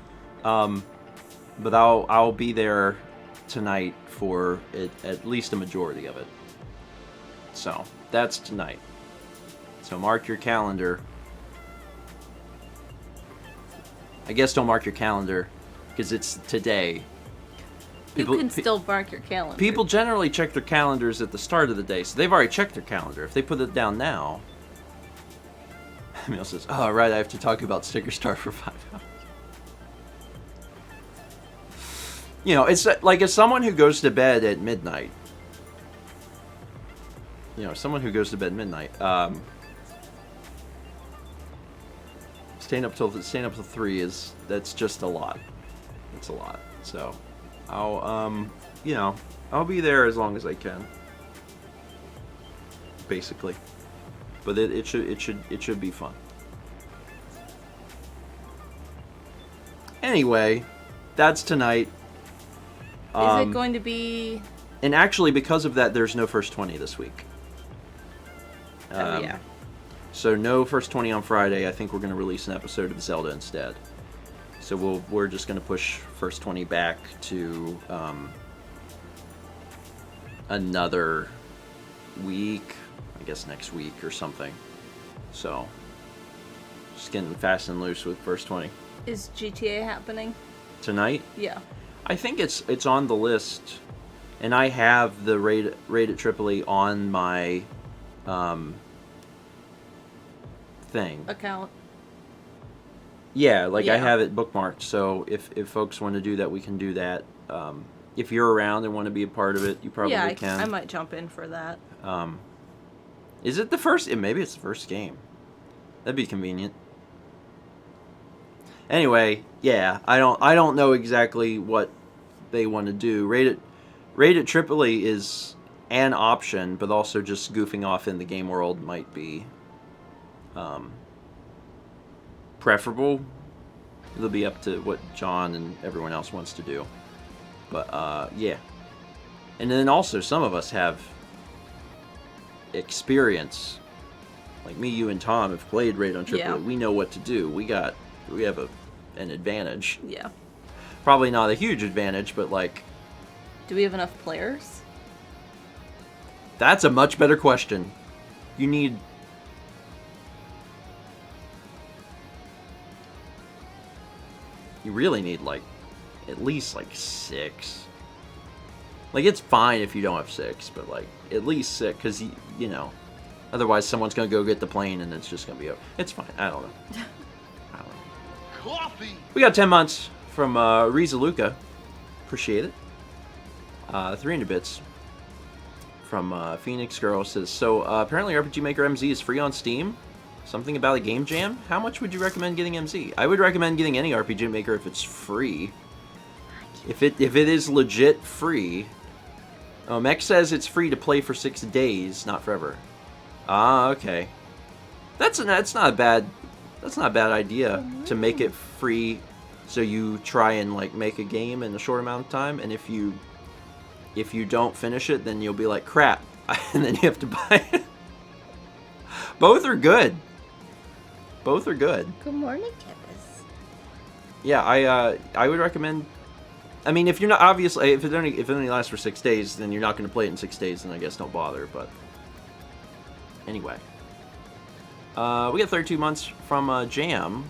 But I'll be there tonight for at least a majority of it. So that's tonight. So mark your calendar. I guess don't mark your calendar because it's today. You can still mark your calendar. People generally check their calendars at the start of the day, so they've already checked their calendar. If they put it down now. Emil says, oh, right, I have to talk about Sticker Star for 5 hours. You know, it's like as someone who goes to bed at midnight. Staying up till 3 that's just a lot. It's a lot. So, I'll be there as long as I can. Basically. But it should be fun. Anyway, that's tonight. Is it going to be And actually, because of that, there's no first 20 this week. Yeah. So no first 20 on Friday. I think we're going to release an episode of Zelda instead. So we're just going to push first 20 back to another week. I guess next week or something. So just getting fast and loose with first 20. Is GTA happening? Tonight? Yeah. I think it's on the list. And I have the Raid at Tripoli on my thing. Account. Yeah, like I Yeah. have it bookmarked. So if folks want to do that, we can do that. If you're around and want to be a part of it, you probably Yeah, can. I might jump in for that. Is it the first? Maybe it's the first game. That'd be convenient. Anyway, yeah, I don't know exactly what they want to do. Raid at Tripoli is an option, but also just goofing off in the game world might be preferable. It'll be up to what John and everyone else wants to do. But yeah. And then also some of us have experience. Like me, you, and Tom have played Raid on Tripoli. Yeah. We know what to do. We have an advantage. Yeah. Probably not a huge advantage, but like, Do we have enough players? that's a much better question. You really need like at least like 6. Like it's fine if you don't have 6, but like at least 6, because you know, otherwise someone's gonna go get the plane and it's just gonna be over. It's fine. I don't know. Coffee. We got 10 months from Riza Luca. Appreciate it. 300 bits from Phoenix Girl says, so apparently RPG Maker MZ is free on Steam. Something about a game jam? How much would you recommend getting MZ? I would recommend getting any RPG Maker if it's free. If it is legit free. Mech says it's free to play for 6 days, not forever. Ah, okay. That's not a bad idea to make it free, so you try and like make a game in a short amount of time, and if you don't finish it, then you'll be like, crap, and then you have to buy it. Both are good. Both are good. Good morning, Kipis. Yeah, I would recommend. I mean, if you're not obviously if it only lasts for 6 days, then you're not going to play it in 6 days, then I guess don't bother. But anyway, we got 32 months from Jam,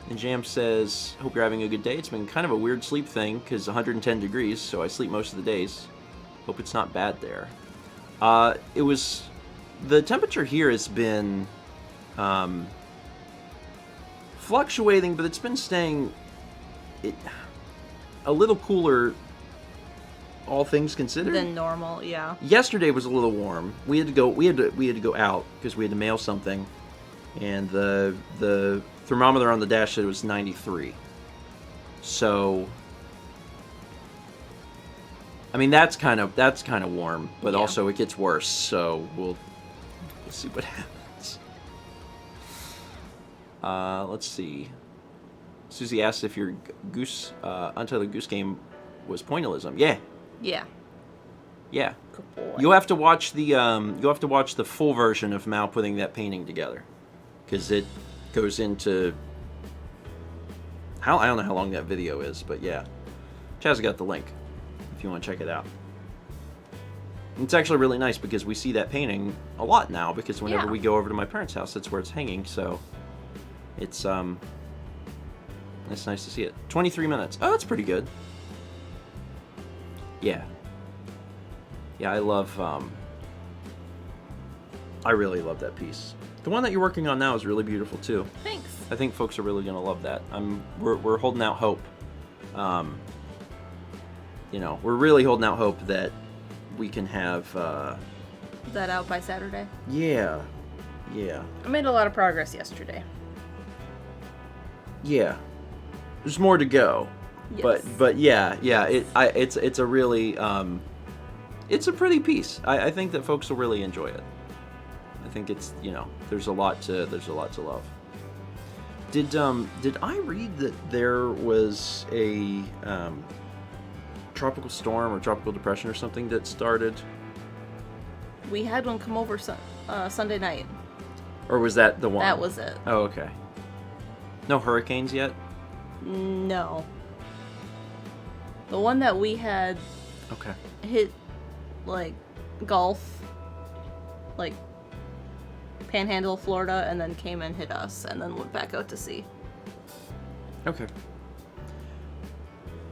and Jam says, "Hope you're having a good day. It's been kind of a weird sleep thing because 110 degrees, so I sleep most of the days. Hope it's not bad there. The temperature here has been fluctuating, but it's been staying a little cooler, all things considered. Than normal, yeah. Yesterday was a little warm. We had to go out because we had to mail something, and the thermometer on the dash said it was 93. So, I mean, that's kind of warm, but Yeah. also it gets worse. So we'll see what happens. Let's see. Susie asked if your Untitled Goose Game was pointillism. Yeah. Yeah. Yeah. Good boy. You'll have to watch the full version of Mal putting that painting together, because it goes into I don't know how long that video is, but yeah, Chaz got the link if you want to check it out. It's actually really nice because we see that painting a lot now, because whenever Yeah. we go over to my parents' house, that's where it's hanging. So it's nice to see it. 23 minutes. Oh, that's pretty good. Yeah. Yeah, I really love that piece. The one that you're working on now is really beautiful too. Thanks. I think folks are really gonna love that. We're holding out hope. We're really holding out hope that we can have. That out by Saturday. Yeah. I made a lot of progress yesterday. Yeah. There's more to go. Yes. But yeah. It's a really it's a pretty piece. I think that folks will really enjoy it. I think it's there's a lot to love. Did I read that there was a tropical storm or tropical depression or something that started? We had one come over Sunday night. Or was that the one? That was it. Oh, okay. No hurricanes yet? No. The one that we had Okay. hit, like, Gulf, like, Panhandle, Florida, and then came and hit us, and then went back out to sea. Okay.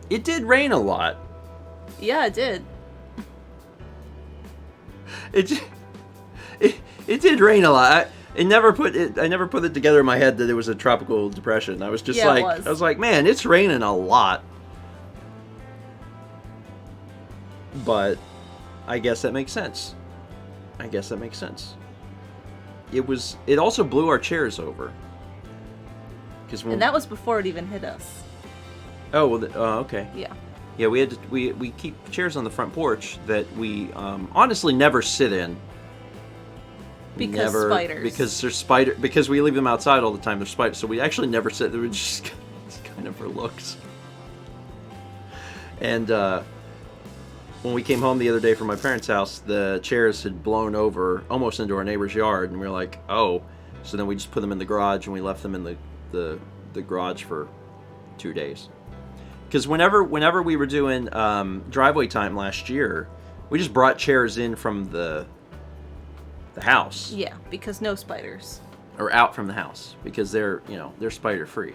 It did rain a lot. Yeah, it did. It did rain a lot. I never put it together in my head that it was a tropical depression. I was just Yeah, it like, was. I was like, man, it's raining a lot. But I guess that makes sense. It also blew our chairs over. And that was before it even hit us. Oh, well, okay. Yeah. Yeah, we keep chairs on the front porch that we honestly never sit in. Because spiders. Because there's because we leave them outside all the time. There's spiders, so we actually never sit. They were just it's kind of for looks. And when we came home the other day from my parents' house, the chairs had blown over almost into our neighbor's yard, and we were like, oh. So then we just put them in the garage, and we left them in the garage for 2 days. Because whenever we were doing driveway time last year, we just brought chairs in from the house. Yeah, because no spiders. Or out from the house, because they're spider free.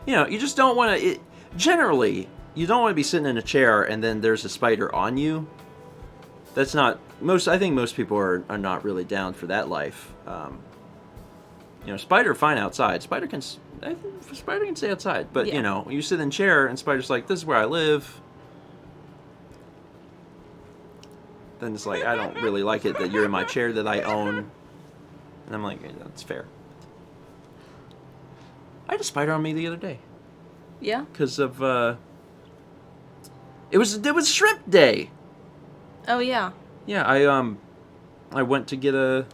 You just don't want to. Generally, you don't want to be sitting in a chair and then there's a spider on you. That's not I think most people are not really down for that life. Spider fine outside. Spider can stay outside, but yeah. When you sit in a chair and spider's like, this is where I live. Then it's like, I don't really like it that you're in my chair that I own. And I'm like, that's fair. I had a spider on me the other day. Yeah? Because of, it was shrimp day. Oh, yeah. Yeah, I went to get a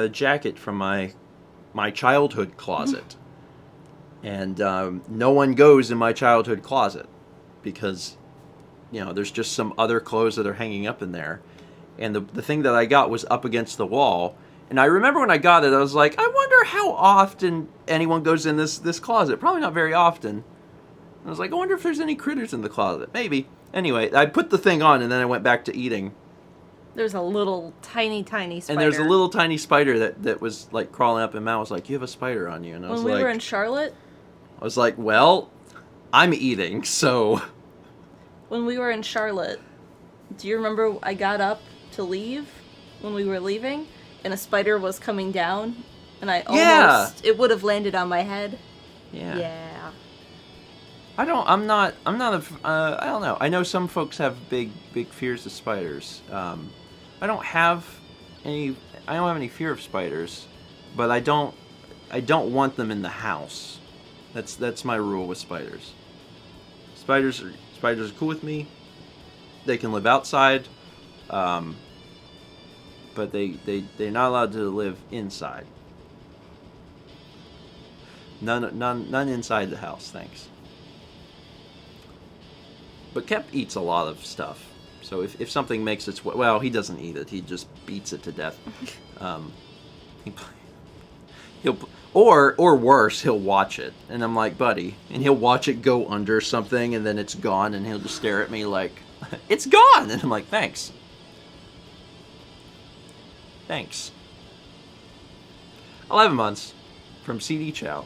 jacket from my childhood closet. And no one goes in my childhood closet because... there's just some other clothes that are hanging up in there. And the thing that I got was up against the wall. And I remember when I got it, I was like, I wonder how often anyone goes in this closet. Probably not very often. I was like, I wonder if there's any critters in the closet. Maybe. Anyway, I put the thing on and then I went back to eating. There's a little tiny spider. And there's a little tiny spider that was like crawling up, and Matt was like, you have a spider on you. And I was when we were in Charlotte? I was like, well, I'm eating, so... When we were in Charlotte, do you remember I got up to leave when we were leaving, and a spider was coming down, and it would have landed on my head? Yeah. Yeah. I don't know. I know some folks have big fears of spiders. I don't have any fear of spiders, but I don't want them in the house. That's my rule with spiders. Spiders are cool with me. They can live outside, but they're not allowed to live inside. None inside the house, thanks. But Kep eats a lot of stuff, so if something makes its way, well, he doesn't eat it. He just beats it to death. Or worse, he'll watch it, and I'm like, buddy, and he'll watch it go under something, and then it's gone, and he'll just stare at me like, it's gone, and I'm like, thanks. 11 months from CD Chow.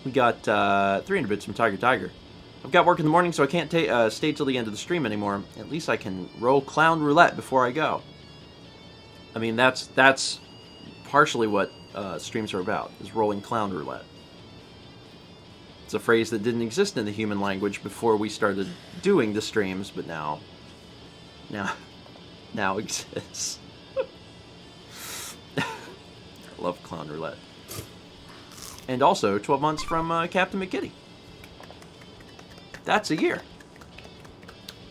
We got 300 bits from Tiger. I've got work in the morning, so I can't stay till the end of the stream anymore. At least I can roll clown roulette before I go. I mean, that's partially what streams are about, is rolling clown roulette. It's a phrase that didn't exist in the human language before we started doing the streams, but now exists. I love clown roulette. And also 12 months from Captain McKitty. That's a year.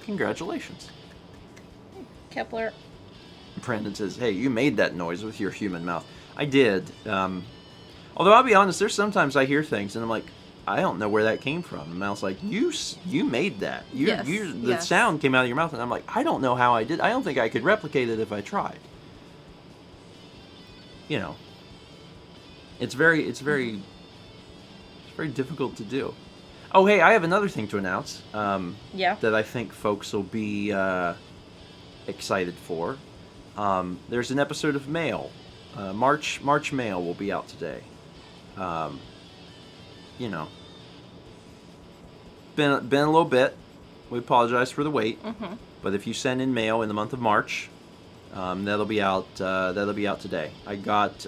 Congratulations. Kepler. Brandon says, hey, you made that noise with your human mouth. I did. Although I'll be honest, there's sometimes I hear things and I'm like, I don't know where that came from. And I was like, you made that. The sound came out of your mouth, and I'm like, I don't know how I did. I don't think I could replicate it if I tried. You know, it's very difficult to do. Oh, hey, I have another thing to announce. That I think folks will be excited for. There's an episode of Mail. March Mail will be out today. You know, been a little bit. We apologize for the wait. Mm-hmm. But if you send in mail in the month of March, that'll be out. That'll be out today. I got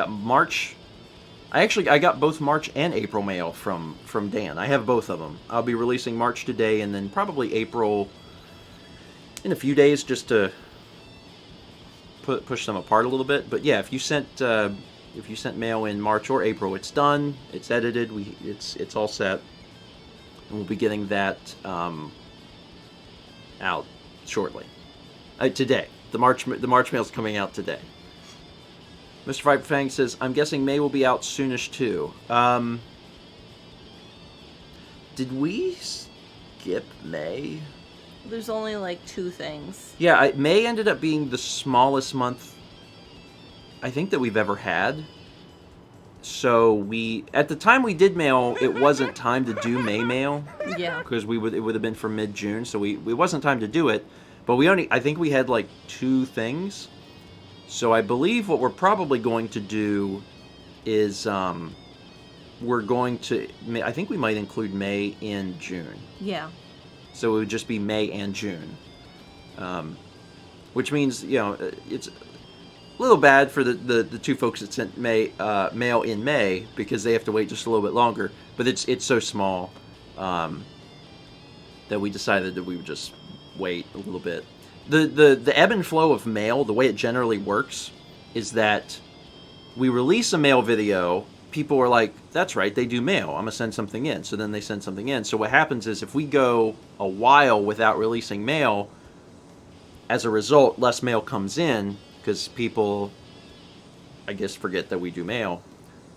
March. I got both March and April mail from Dan. I have both of them. I'll be releasing March today, and then probably April in a few days, just to push them apart a little bit. But yeah, if you sent mail in March or April, it's done. It's edited. It's all set, and we'll be getting that out shortly. Today, the March mail's coming out today. Mr. Viper Fang says, I'm guessing May will be out soonish too. Did we skip May? There's only like 2 things. Yeah, May ended up being the smallest month I think that we've ever had. So at the time we did mail, it wasn't time to do May mail. Yeah. Because it would have been for mid-June, so it wasn't time to do it. But I think we had like 2 things. So I believe what we're probably going to do is I think we might include May in June. Yeah. So it would just be May and June. Which means, it's a little bad for the 2 folks that sent mail in May, because they have to wait just a little bit longer. But it's so small that we decided that we would just wait a little bit. The ebb and flow of mail, the way it generally works, is that we release a mail video, people are like, that's right, they do mail, I'm going to send something in. So then they send something in. So what happens is, if we go a while without releasing mail, as a result, less mail comes in, because people, I guess, forget that we do mail.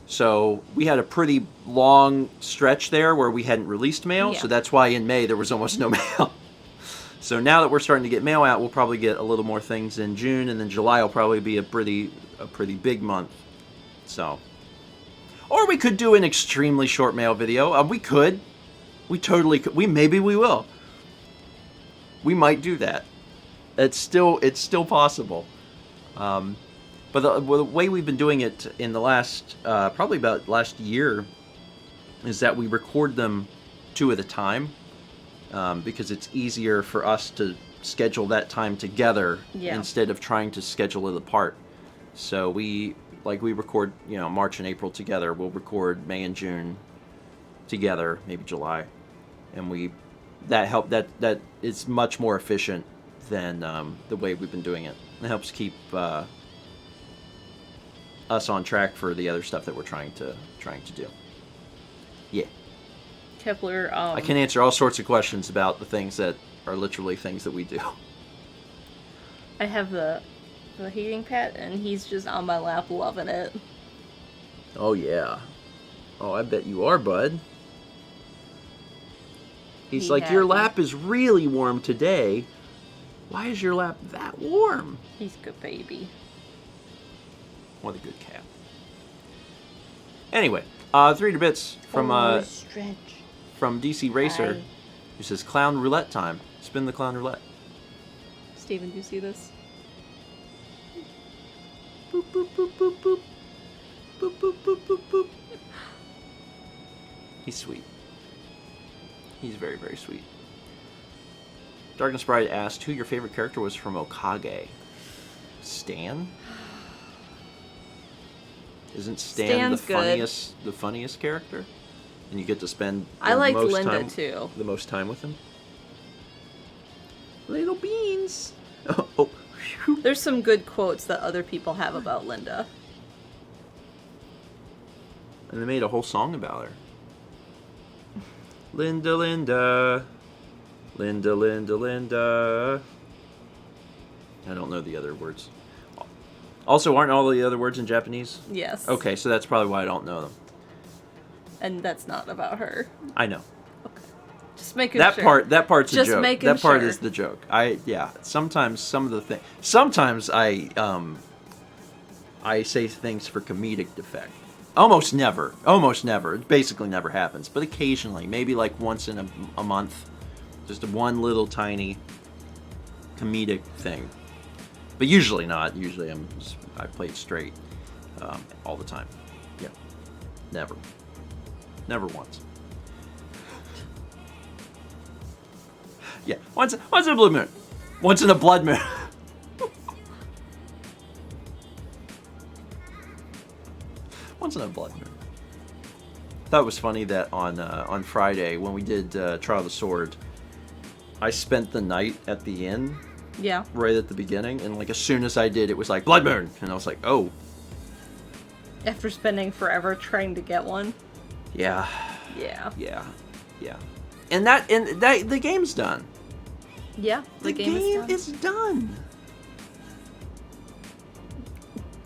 So we had a pretty long stretch there where we hadn't released mail, so that's why in May there was almost no mail. So now that we're starting to get mail out, we'll probably get a little more things in June, and then July will probably be a pretty big month. So, or we could do an extremely short mail video. We could. We totally could. Maybe we will. We might do that. It's still possible. But the way we've been doing it in the last, probably about last year, is that we record them 2 at a time. Because it's easier for us to schedule that time together instead of trying to schedule it apart. So we record, March and April together. We'll record May and June together, maybe July, and that is much more efficient than the way we've been doing it. It helps keep us on track for the other stuff that we're trying to do. Yeah. Kepler, I can answer all sorts of questions about the things that are literally things that we do. I have the heating pad, and he's just on my lap loving it. Oh, yeah. Oh, I bet you are, bud. He's like, your lap is really warm today. Why is your lap that warm? He's a good baby. What a good cat. Anyway, 300 bits from from DC Racer, who says, Clown Roulette time. Spin the Clown Roulette. Steven, do you see this? Boop, boop, boop, boop, boop. Boop, boop, boop, boop, boop. He's sweet. He's very, very sweet. Darkness Bride asked who your favorite character was from Okage. Stan? Isn't Stan the funniest character? And you get to spend I liked Linda too. The most time with him. Little beans. Oh. There's some good quotes that other people have about Linda. And they made a whole song about her. Linda, Linda. Linda, Linda, Linda. I don't know the other words. Also, aren't all the other words in Japanese? Yes. Okay, so that's probably why I don't know them. And that's not about her. I know. Okay. Just making That sure. That part's Just a joke. making That part sure. is the joke. Sometimes some of the things. Sometimes I say things for comedic effect. Almost never. Almost never. It basically never happens. But occasionally, maybe like once in a month, just one little tiny comedic thing. But usually not. Usually I play it straight all the time. Yeah. Never. Never once. Yeah. Once in a blue moon. Once in a blood moon. Once in a blood moon. I thought it was funny that on Friday when we did Trial of the Sword, I spent the night at the inn. Yeah. Right at the beginning, and like as soon as I did, it was like blood moon, and I was like, oh. After spending forever trying to get one. Yeah. Yeah. Yeah. Yeah. And the game's done. Yeah. The game is done.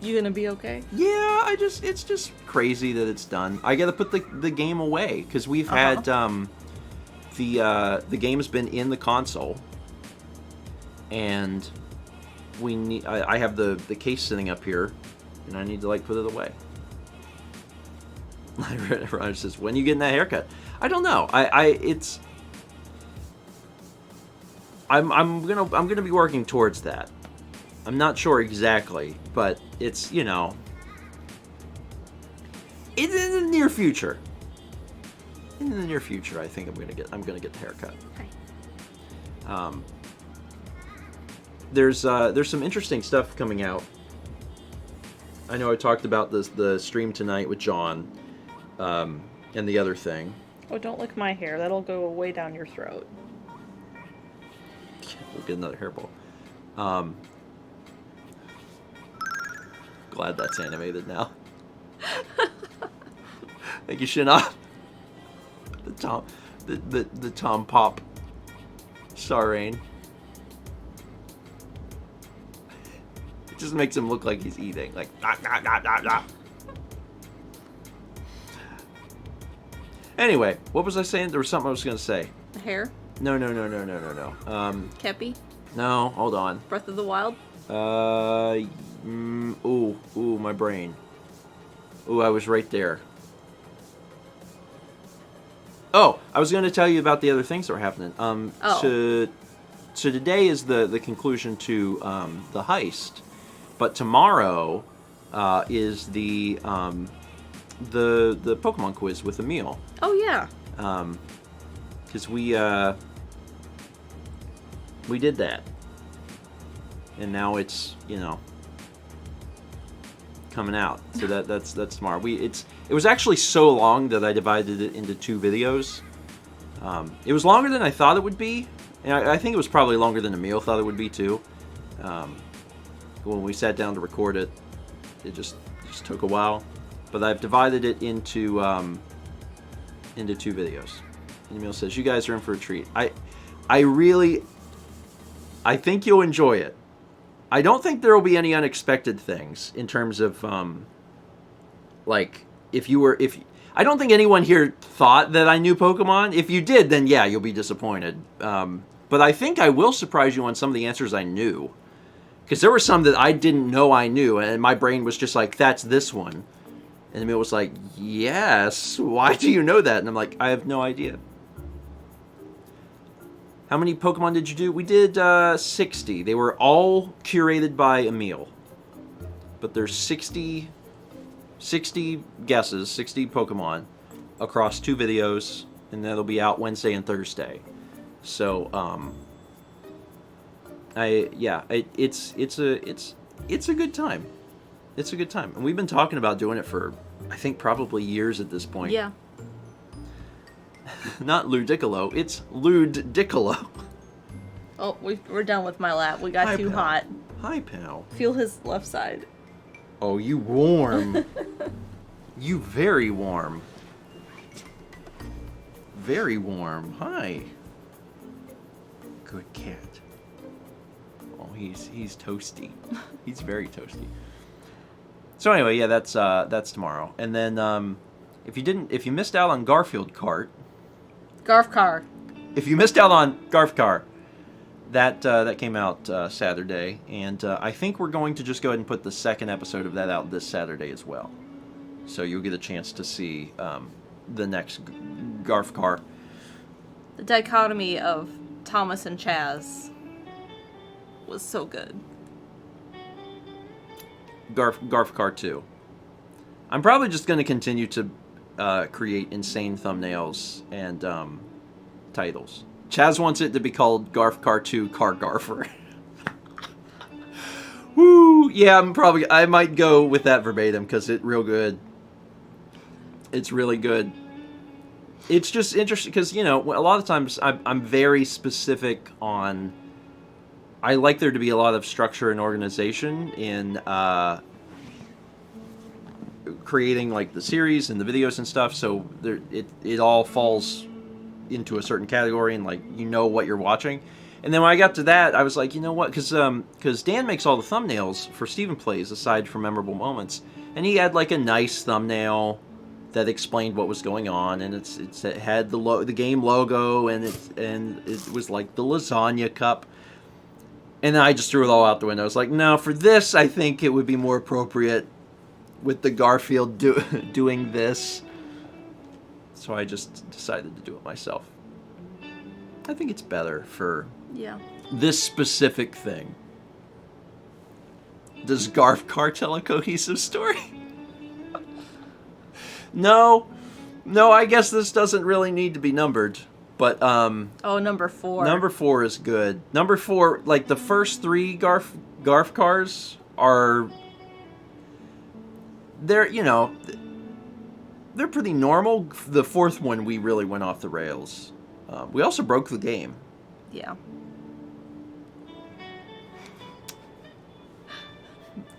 You gonna be okay? Yeah, it's just crazy that it's done. I gotta put the game away because we've had the game's been in the console, and I have the case sitting up here, and I need to like put it away. Roger says, "When you getting that haircut?" I don't know. I'm gonna be working towards that. I'm not sure exactly, but it's, you know, it's in the near future. In the near future, I think I'm gonna get the haircut. Okay. There's some interesting stuff coming out. I know I talked about the stream tonight with John, and the other thing. Oh, don't lick my hair. That'll go way down your throat. We'll get another hairball. Glad that's animated now. Thank you, Shinnah. The Tom Pop Star Rain. It just makes him look like he's eating, like nah, nah, nah, nah, nah. Anyway, what was I saying? There was something I was gonna say. The hair? No. Kepi? No, hold on. Breath of the Wild? Ooh, my brain. Ooh, I was right there. Oh, I was going to tell you about the other things that were happening. So today is the conclusion to the heist, but tomorrow is the Pokemon quiz with Emil. Oh yeah. Because we did that, and now it's, you know, coming out. So that's tomorrow. It was actually so long that I divided it into 2 videos. It was longer than I thought it would be, and I think it was probably longer than Emil thought it would be too. When we sat down to record it, it just took a while. But I've divided it into 2 videos. And Emil says, "You guys are in for a treat." I think you'll enjoy it. I don't think there will be any unexpected things in terms of, like, I don't think anyone here thought that I knew Pokemon. If you did, then yeah, you'll be disappointed. But I think I will surprise you on some of the answers I knew. Because there were some that I didn't know I knew, and my brain was just like, that's this one. And Emil was like, yes, why do you know that? And I'm like, I have no idea. How many Pokemon did you do? We did 60. They were all curated by Emil. But there's 60 guesses, 60 Pokemon across 2 videos, and that'll be out Wednesday and Thursday. So, it's a good time. It's a good time. And we've been talking about doing it for, I think, probably years at this point. Yeah. Not Ludicolo, it's Ludicolo. Oh, we're done with my lap. We got Hi, too pal. hot. Hi, pal. Feel his left side. Oh, you warm. You very warm. Very warm. Hi. Good cat. Oh, he's toasty. He's very toasty. So anyway, yeah, that's tomorrow. And then If you missed out on Garfield Kart, Garf Car. if you missed out on Garf Car, that came out Saturday, and I think we're going to just go ahead and put the second episode of that out this Saturday as well. So you'll get a chance to see the next Garf Car. The dichotomy of Thomas and Chaz was so good. Garf Car 2. I'm probably just going to continue to create insane thumbnails and titles. Chaz wants it to be called Garf Car 2 Car Garfer. Woo! Yeah, I might go with that verbatim because it's real good. It's really good. It's just interesting because, you know, a lot of times I'm very specific on... I like there to be a lot of structure and organization in creating, like, the series and the videos and stuff, so it all falls into a certain category and, like, you know what you're watching. And then when I got to that, I was like, you know what, because Dan makes all the thumbnails for Stephen Plays, aside from memorable moments, and he had, like, a nice thumbnail that explained what was going on, and it had the game logo, and it was like the lasagna cup. And then I just threw it all out the window. I was like, no, for this, I think it would be more appropriate with the Garfield doing this. So I just decided to do it myself. I think it's better for this specific thing. Does Garf Car tell a cohesive story? No, I guess this doesn't really need to be numbered. But, oh, number 4. Number 4 is good. Number 4, like, the first 3 Garf Cars are... They're, you know... They're pretty normal. The 4th one, we really went off the rails. We also broke the game. Yeah.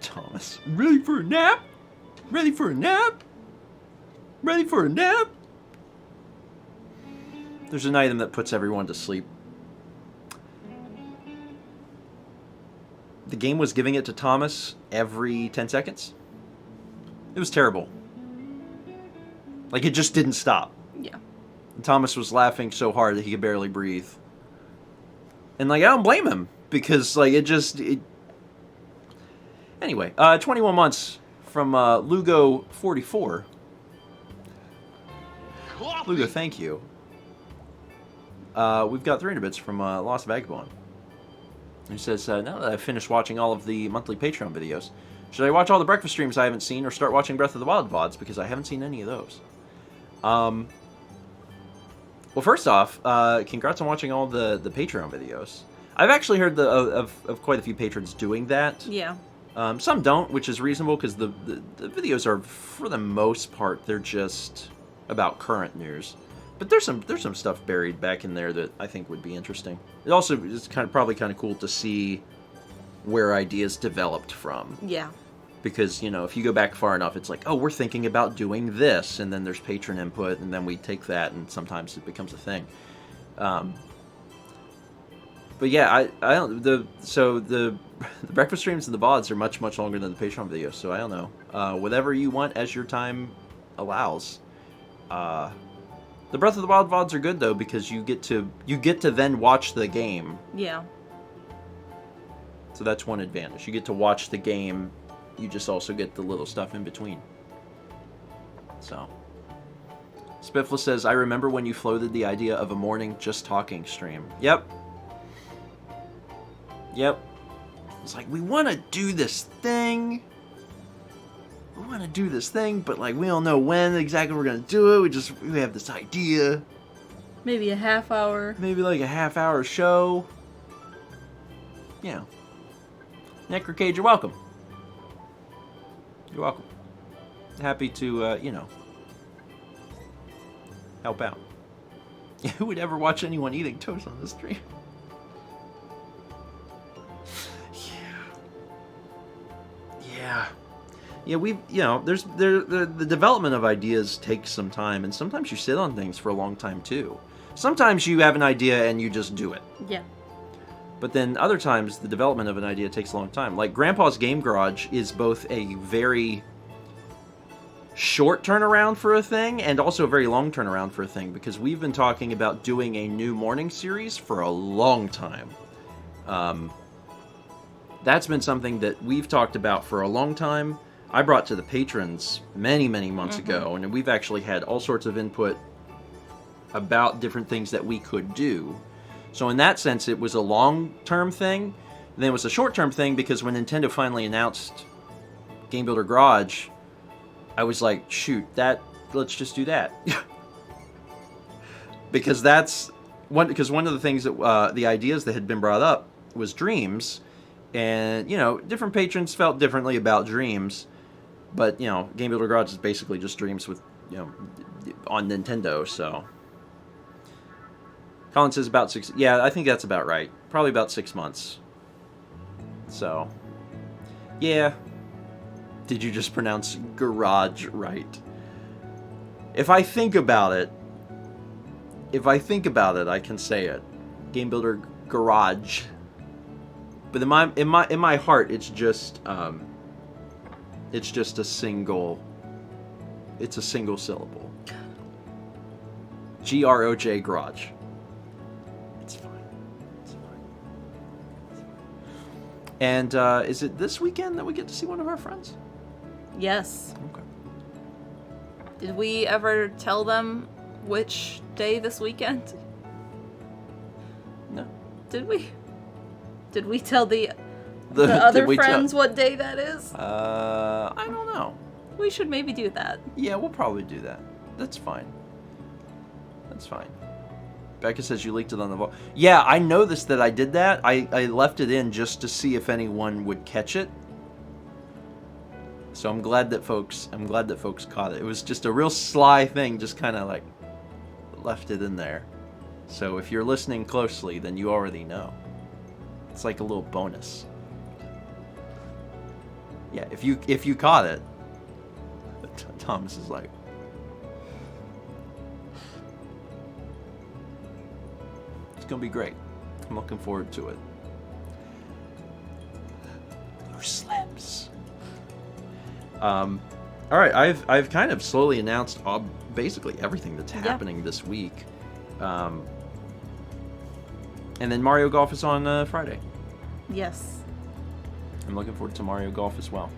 Thomas. Ready for a nap? Ready for a nap? Ready for a nap? There's an item that puts everyone to sleep. The game was giving it to Thomas every 10 seconds. It was terrible. Like, it just didn't stop. Yeah. And Thomas was laughing so hard that he could barely breathe. And, like, I don't blame him. Because, like, Anyway, 21 months from Lugo44. Lugo, thank you. We've got 300 bits from Lost Vagabond. He says, now that I've finished watching all of the monthly Patreon videos, should I watch all the breakfast streams I haven't seen or start watching Breath of the Wild VODs? Because I haven't seen any of those. Well, first off, congrats on watching all the Patreon videos. I've actually heard of quite a few patrons doing that. Yeah. Some don't, which is reasonable because the videos are, for the most part, they're just about current news. But there's some stuff buried back in there that I think would be interesting. It also is probably kind of cool to see where ideas developed from. Yeah. Because, you know, if you go back far enough, it's like, oh, we're thinking about doing this, and then there's patron input, and then we take that, and sometimes it becomes a thing. But yeah, the breakfast streams and the VODs are much longer than the Patreon videos, so I don't know. Whatever you want as your time allows. The Breath of the Wild VODs are good though because you get to then watch the game. Yeah. So that's one advantage. You get to watch the game. You just also get the little stuff in between. So, Spiffla says, I remember when you floated the idea of a morning just talking stream. Yep. It's like, we want to do this thing. But, like, we don't know when exactly we're going to do it. We have this idea. Maybe a half hour. Maybe, like, a half-hour show. You know. Necrocade, you're welcome. You're welcome. Happy to, you know, help out. Who would ever watch anyone eating toast on the stream? Yeah, you know, the development of ideas takes some time, and sometimes you sit on things for a long time too. Sometimes you have an idea and you just do it. Yeah. But then other times the development of an idea takes a long time. Like Grandpa's Game Garage is both a very short turnaround for a thing and also a very long turnaround for a thing, because we've been talking about doing a new morning series for a long time. That's been something that we've talked about for a long time. I brought to the patrons many, many months ago, and we've actually had all sorts of input about different things that we could do. So in that sense, it was a long-term thing. And then it was a short-term thing because when Nintendo finally announced Game Builder Garage, I was like, shoot, let's just do that. Because one of the things that, the ideas that had been brought up was Dreams. And, different patrons felt differently about Dreams. But, Game Builder Garage is basically just Dreams with, on Nintendo, so. Colin says about 6. Yeah, I think that's about right. Probably about 6 months. So, yeah. Did you just pronounce garage right? If I think about it, I can say it. Game Builder Garage. But in my heart, it's just a single. It's a single syllable. GROJ Garage. It's fine. It's fine. And is it this weekend that we get to see one of our friends? Yes. Okay. Did we ever tell them which day this weekend? No. Did we? Did we tell the other friends what day that is? I don't know. We should maybe do that. Yeah, we'll probably do that. That's fine. That's fine. Becca says you leaked it on the vault. Yeah, I noticed that I did that. I left it in just to see if anyone would catch it. So I'm glad that folks caught it. It was just a real sly thing, just kind of like left it in there. So if you're listening closely, then you already know. It's like a little bonus. Yeah, if you caught it, Thomas is like, it's gonna be great. I'm looking forward to it. Loose lips. All right, I've kind of slowly announced basically everything that's happening this week. And then Mario Golf is on Friday. Yes. I'm looking forward to Mario Golf as well.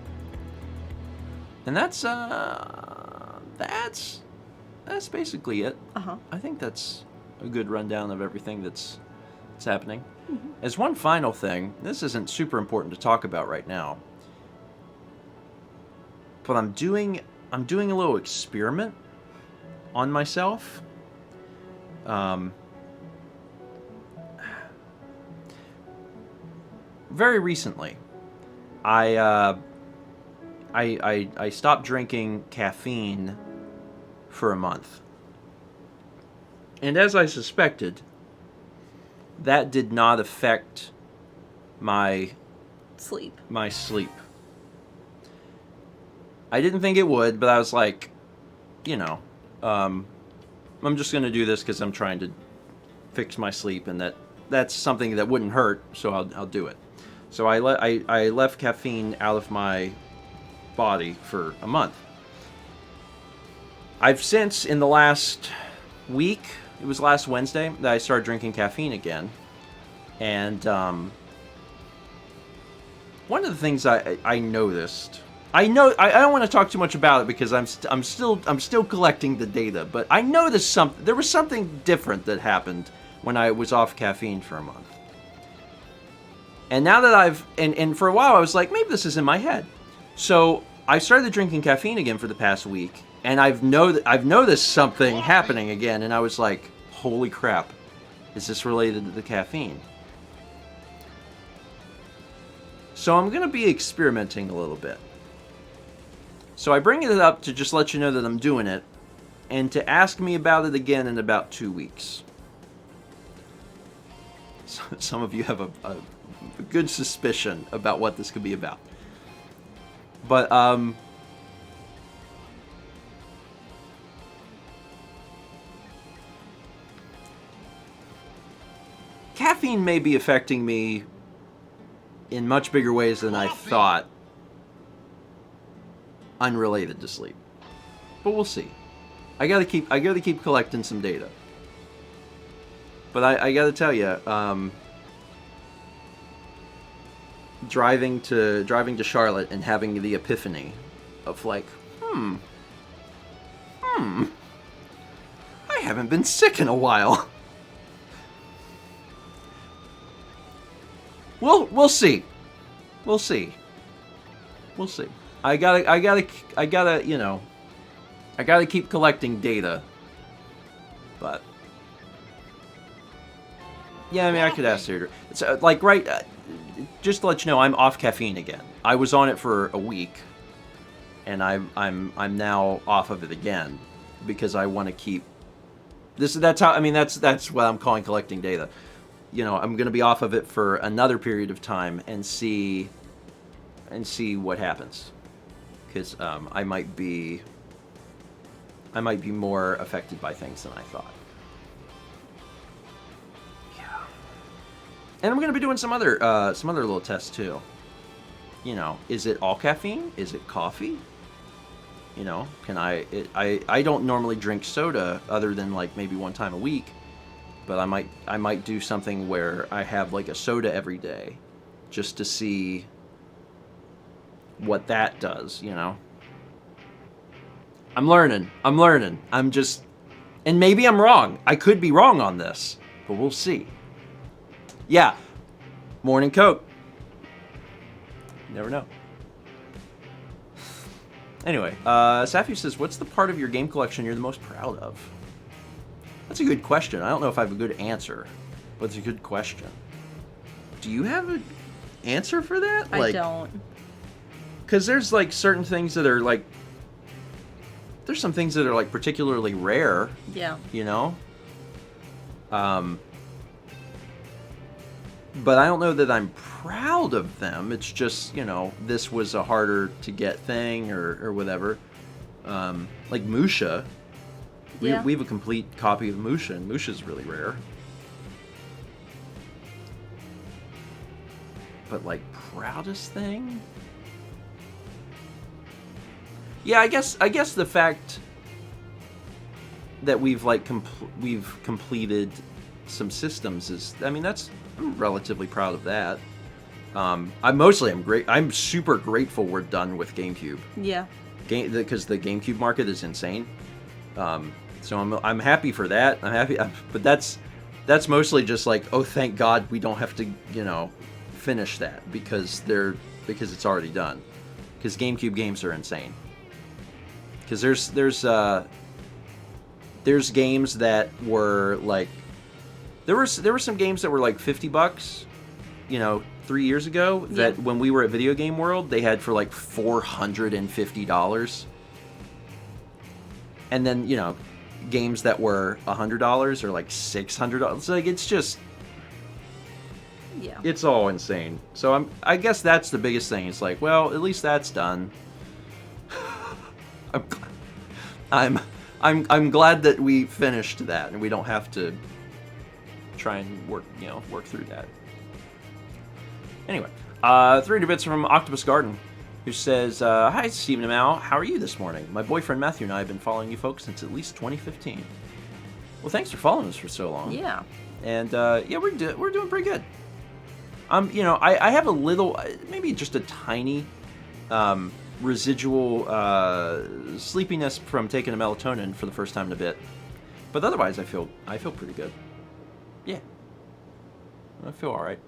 And that's basically it. I think that's a good rundown of everything that's happening. Mm-hmm. As one final thing, this isn't super important to talk about right now, but I'm doing a little experiment on myself. Very recently, I stopped drinking caffeine for a month. And as I suspected, that did not affect my sleep. I didn't think it would, but I was like, I'm just going to do this because I'm trying to fix my sleep, and that's something that wouldn't hurt, so I'll do it. So I left caffeine out of my body for a month. I've since, in the last week, it was last Wednesday, that I started drinking caffeine again. And one of the things I noticed, I don't want to talk too much about it because I'm still collecting the data, but I noticed there was something different that happened when I was off caffeine for a month. And now that and for a while I was like, maybe this is in my head. So I started drinking caffeine again for the past week, and I've noticed something happening again, and I was like, holy crap, is this related to the caffeine? So I'm going to be experimenting a little bit. So I bring it up to just let you know that I'm doing it, and to ask me about it again in about 2 weeks. So some of you have a good suspicion about what this could be about. But, caffeine may be affecting me in much bigger ways than I thought, unrelated to sleep. but we'll see. I gotta keep collecting some data. But I gotta tell you, driving to Charlotte and having the epiphany of like, I haven't been sick in a while. We'll see. We'll see. I gotta, you know, I gotta keep collecting data. But yeah, I mean, I could ask Theodore. It's like just to let you know, I'm off caffeine again. I was on it for a week, and I'm now off of it again because I want to keep this. That's how. I mean, that's what I'm calling collecting data. You know, I'm going to be off of it for another period of time and see what happens, because I might be more affected by things than I thought. Yeah, and I'm going to be doing some other little tests too. You know, is it all caffeine? Is it coffee? You know, can I don't normally drink soda other than like maybe one time a week. But I might do something where I have like a soda every day, just to see what that does, you know. I'm learning. I'm just, and maybe I'm wrong. I could be wrong on this, but we'll see. Yeah, morning Coke. Never know. Anyway, Safi says, what's the part of your game collection you're the most proud of? That's a good question. I don't know if I have a good answer, but it's a good question. Do you have an answer for that? I don't. Because there's like certain things that are like, there's some things that are like particularly rare. Yeah. You know? But I don't know that I'm proud of them. It's just, you know, this was a harder to get thing or whatever. Like Musha. We have a complete copy of Musha, and Musha's really rare. But like proudest thing? Yeah, I guess the fact that we've like we've completed some systems is, I mean, I'm relatively proud of that. I'm super grateful we're done with GameCube. Yeah. Because the GameCube market is insane. So I'm happy for that. But that's mostly just like, oh, thank God we don't have to, you know, finish that because it's already done. Because GameCube games are insane. Because there's games that were like, there were some games that were like $50, you know, 3 years ago that when we were at Video Game World they had for like $450. And then, you know, games that were $100 or like $600. Like, it's just, it's all insane. So I guess that's the biggest thing. It's like, well, at least that's done. I'm glad that we finished that and we don't have to try and work through that. Anyway, 300 bits from Octopus Garden, who says, hi, Stephen and Mal. How are you this morning? My boyfriend Matthew and I have been following you folks since at least 2015. Well, thanks for following us for so long. Yeah. And, we're doing pretty good. You know, I have a little, maybe just a tiny, residual, sleepiness from taking a melatonin for the first time in a bit. But otherwise, I feel pretty good. Yeah. I feel alright.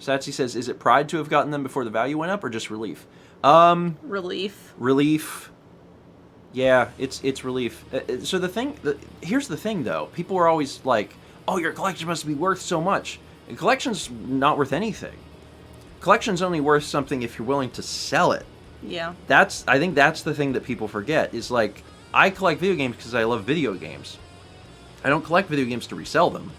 Satsy says, is it pride to have gotten them before the value went up, or just relief? Relief. Relief. Yeah, it's relief. So here's the thing, though. People are always like, oh, your collection must be worth so much. And collection's not worth anything. Collection's only worth something if you're willing to sell it. Yeah. I think that's the thing that people forget, is like, I collect video games because I love video games. I don't collect video games to resell them.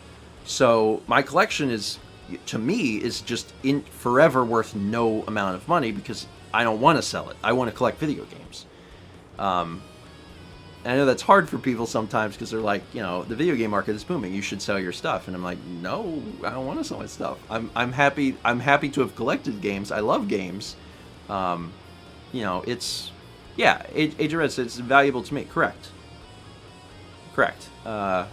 So my collection is, to me, is just forever worth no amount of money because I don't want to sell it. I want to collect video games. And I know that's hard for people sometimes because they're like, you know, the video game market is booming. You should sell your stuff. And I'm like, no, I don't want to sell my stuff. I'm happy to have collected games. I love games. You know, it's Yeah, Age of Red says it's valuable to me. Correct. I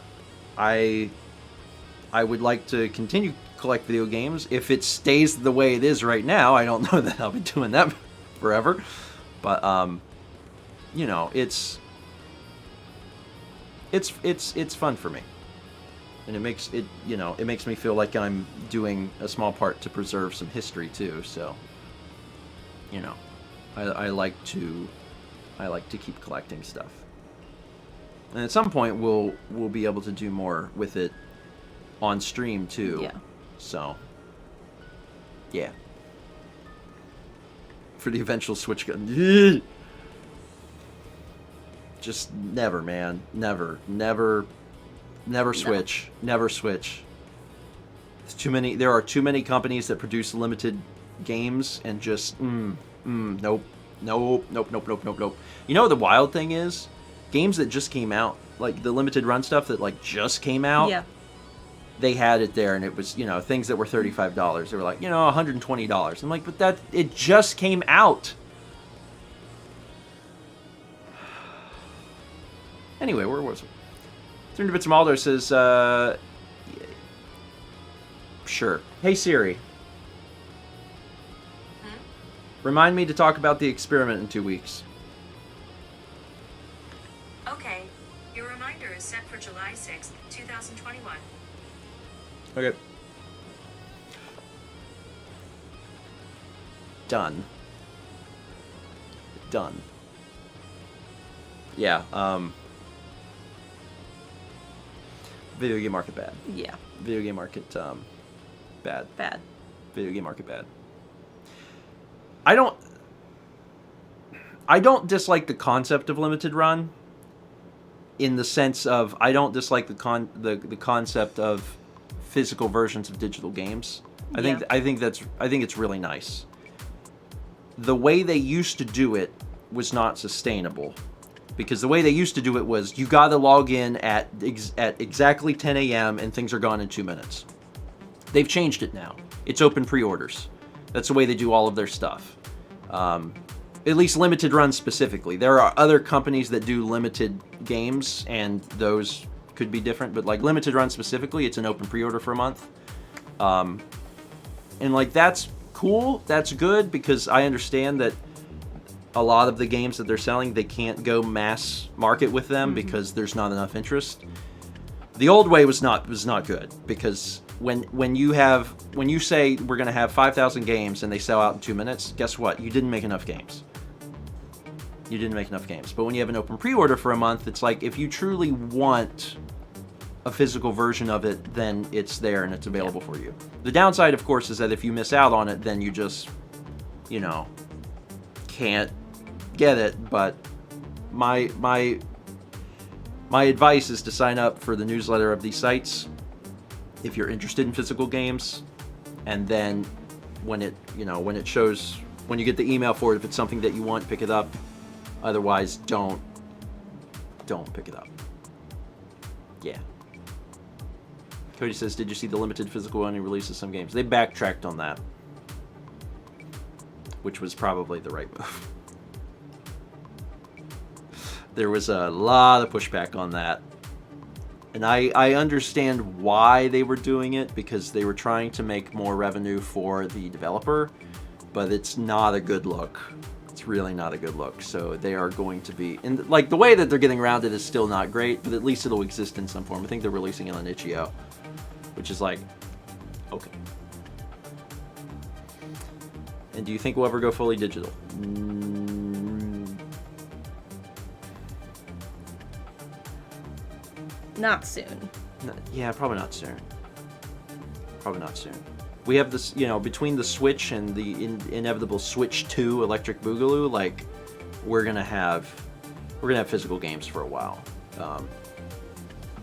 would like to continue collect video games if it stays the way it is right now. I don't know that I'll be doing that forever, but you know, it's fun for me, and it makes me feel like I'm doing a small part to preserve some history too. So, you know, I like to keep collecting stuff. And at some point, we'll be able to do more with it on stream too. Yeah. So, yeah. For the eventual Switch gun. Just never, man. Never switch. Never switch. It's too many. There are too many companies that produce limited games and just nope. You know, the wild thing is, games that just came out, like the limited run stuff that like just came out. Yeah. They had it there, and it was, you know, things that were $35. They were like, you know, $120. I'm like, but it just came out. Anyway, where was it? 300 Bits Maldo says, sure. Hey Siri. Remind me to talk about the experiment in 2 weeks. Okay. Your reminder is set for July 6th, 2021. Okay. Done. Yeah, video game market bad. Yeah. Video game market, bad. Bad. Video game market bad. I don't dislike the concept of limited run, in the sense of I don't dislike the concept of physical versions of digital games. I think it's really nice. The way they used to do it was not sustainable, because the way they used to do it was you got to log in at exactly 10 a.m. and things are gone in 2 minutes. They've changed it now. It's open pre-orders. That's the way they do all of their stuff. At least limited runs specifically. There are other companies that do limited games, and those could be different, but like limited run specifically, it's an open pre-order for a month. And like, that's cool, that's good, because I understand that a lot of the games that they're selling, they can't go mass market with them because there's not enough interest. The old way was not good, because when you say we're going to have 5,000 games and they sell out in 2 minutes, guess what? You didn't make enough games. But when you have an open pre-order for a month, it's like, if you truly want a physical version of it, then it's there and it's available for you. The downside, of course, is that if you miss out on it, then you just, you know, can't get it. But my advice is to sign up for the newsletter of these sites if you're interested in physical games, and then when you get the email for it, if it's something that you want, pick it up. Otherwise, don't pick it up. Yeah. Cody says, did you see the limited physical only release of some games? They backtracked on that, which was probably the right move. There was a lot of pushback on that. And I understand why they were doing it, because they were trying to make more revenue for the developer, but it's not a good look. It's really not a good look. So they are going to be, and like the way that they're getting around it is still not great, but at least it'll exist in some form. I think they're releasing it on itch.io, which is like, okay. And do you think we'll ever go fully digital? Not soon. Yeah, probably not soon. We have this, you know, between the Switch and the inevitable Switch 2 Electric Boogaloo, like, we're gonna have physical games for a while.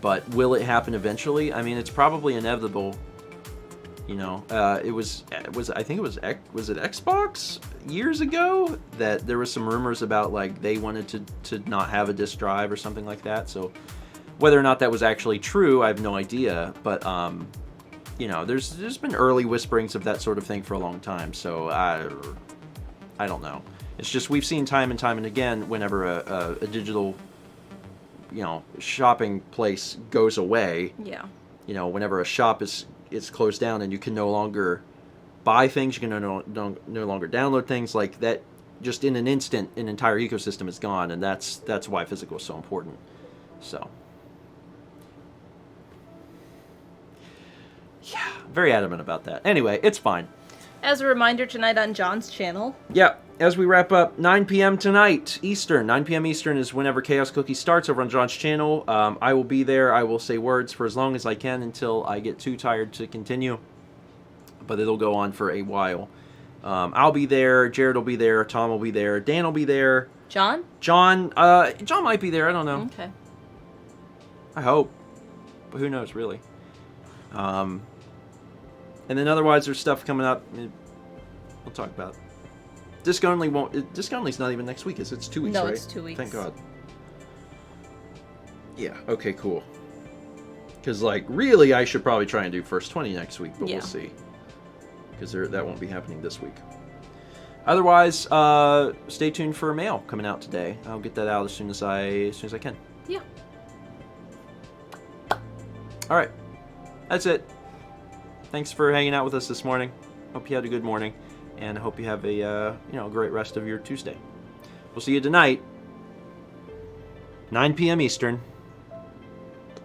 But will it happen eventually? I mean, it's probably inevitable. You know, was it Xbox years ago that there was some rumors about, like, they wanted to not have a disc drive or something like that. So whether or not that was actually true, I have no idea. But you know, there's been early whisperings of that sort of thing for a long time. So I don't know. It's just we've seen time and again whenever a digital, shopping place goes away. Yeah. Whenever a shop is closed down and you can no longer buy things, you can no longer download things like that. Just in an instant, an entire ecosystem is gone, and that's why physical is so important. So, yeah, very adamant about that. Anyway, it's fine. As a reminder, tonight on John's channel. Yeah, as we wrap up, 9 p.m. tonight, Eastern. 9 p.m. Eastern is whenever Chaos Cookie starts over on John's channel. I will be there. I will say words for as long as I can until I get too tired to continue. But it'll go on for a while. I'll be there. Jared will be there. Tom will be there. Dan will be there. John? John might be there. I don't know. Okay. I hope. But who knows, really. And then otherwise, there's stuff coming up. We'll talk about it. Disc Only's not even next week, is it? It's 2 weeks, no, right? it's 2 weeks. Thank God. Yeah, okay, cool. Because, really, I should probably try and do First 20 next week, but we'll see. Because that won't be happening this week. Otherwise, stay tuned for mail coming out today. I'll get that out as soon as I can. Yeah. All right, that's it. Thanks for hanging out with us this morning. Hope you had a good morning, and I hope you have a great rest of your Tuesday. We'll see you tonight, 9 p.m. Eastern.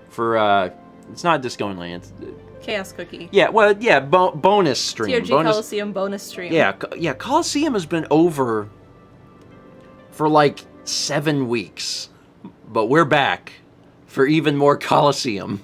For it's not Disc Only. It's Chaos Cookie. Yeah, well, yeah, bonus stream. TRG Coliseum bonus stream. Yeah, Coliseum has been over for 7 weeks, but we're back for even more Coliseum.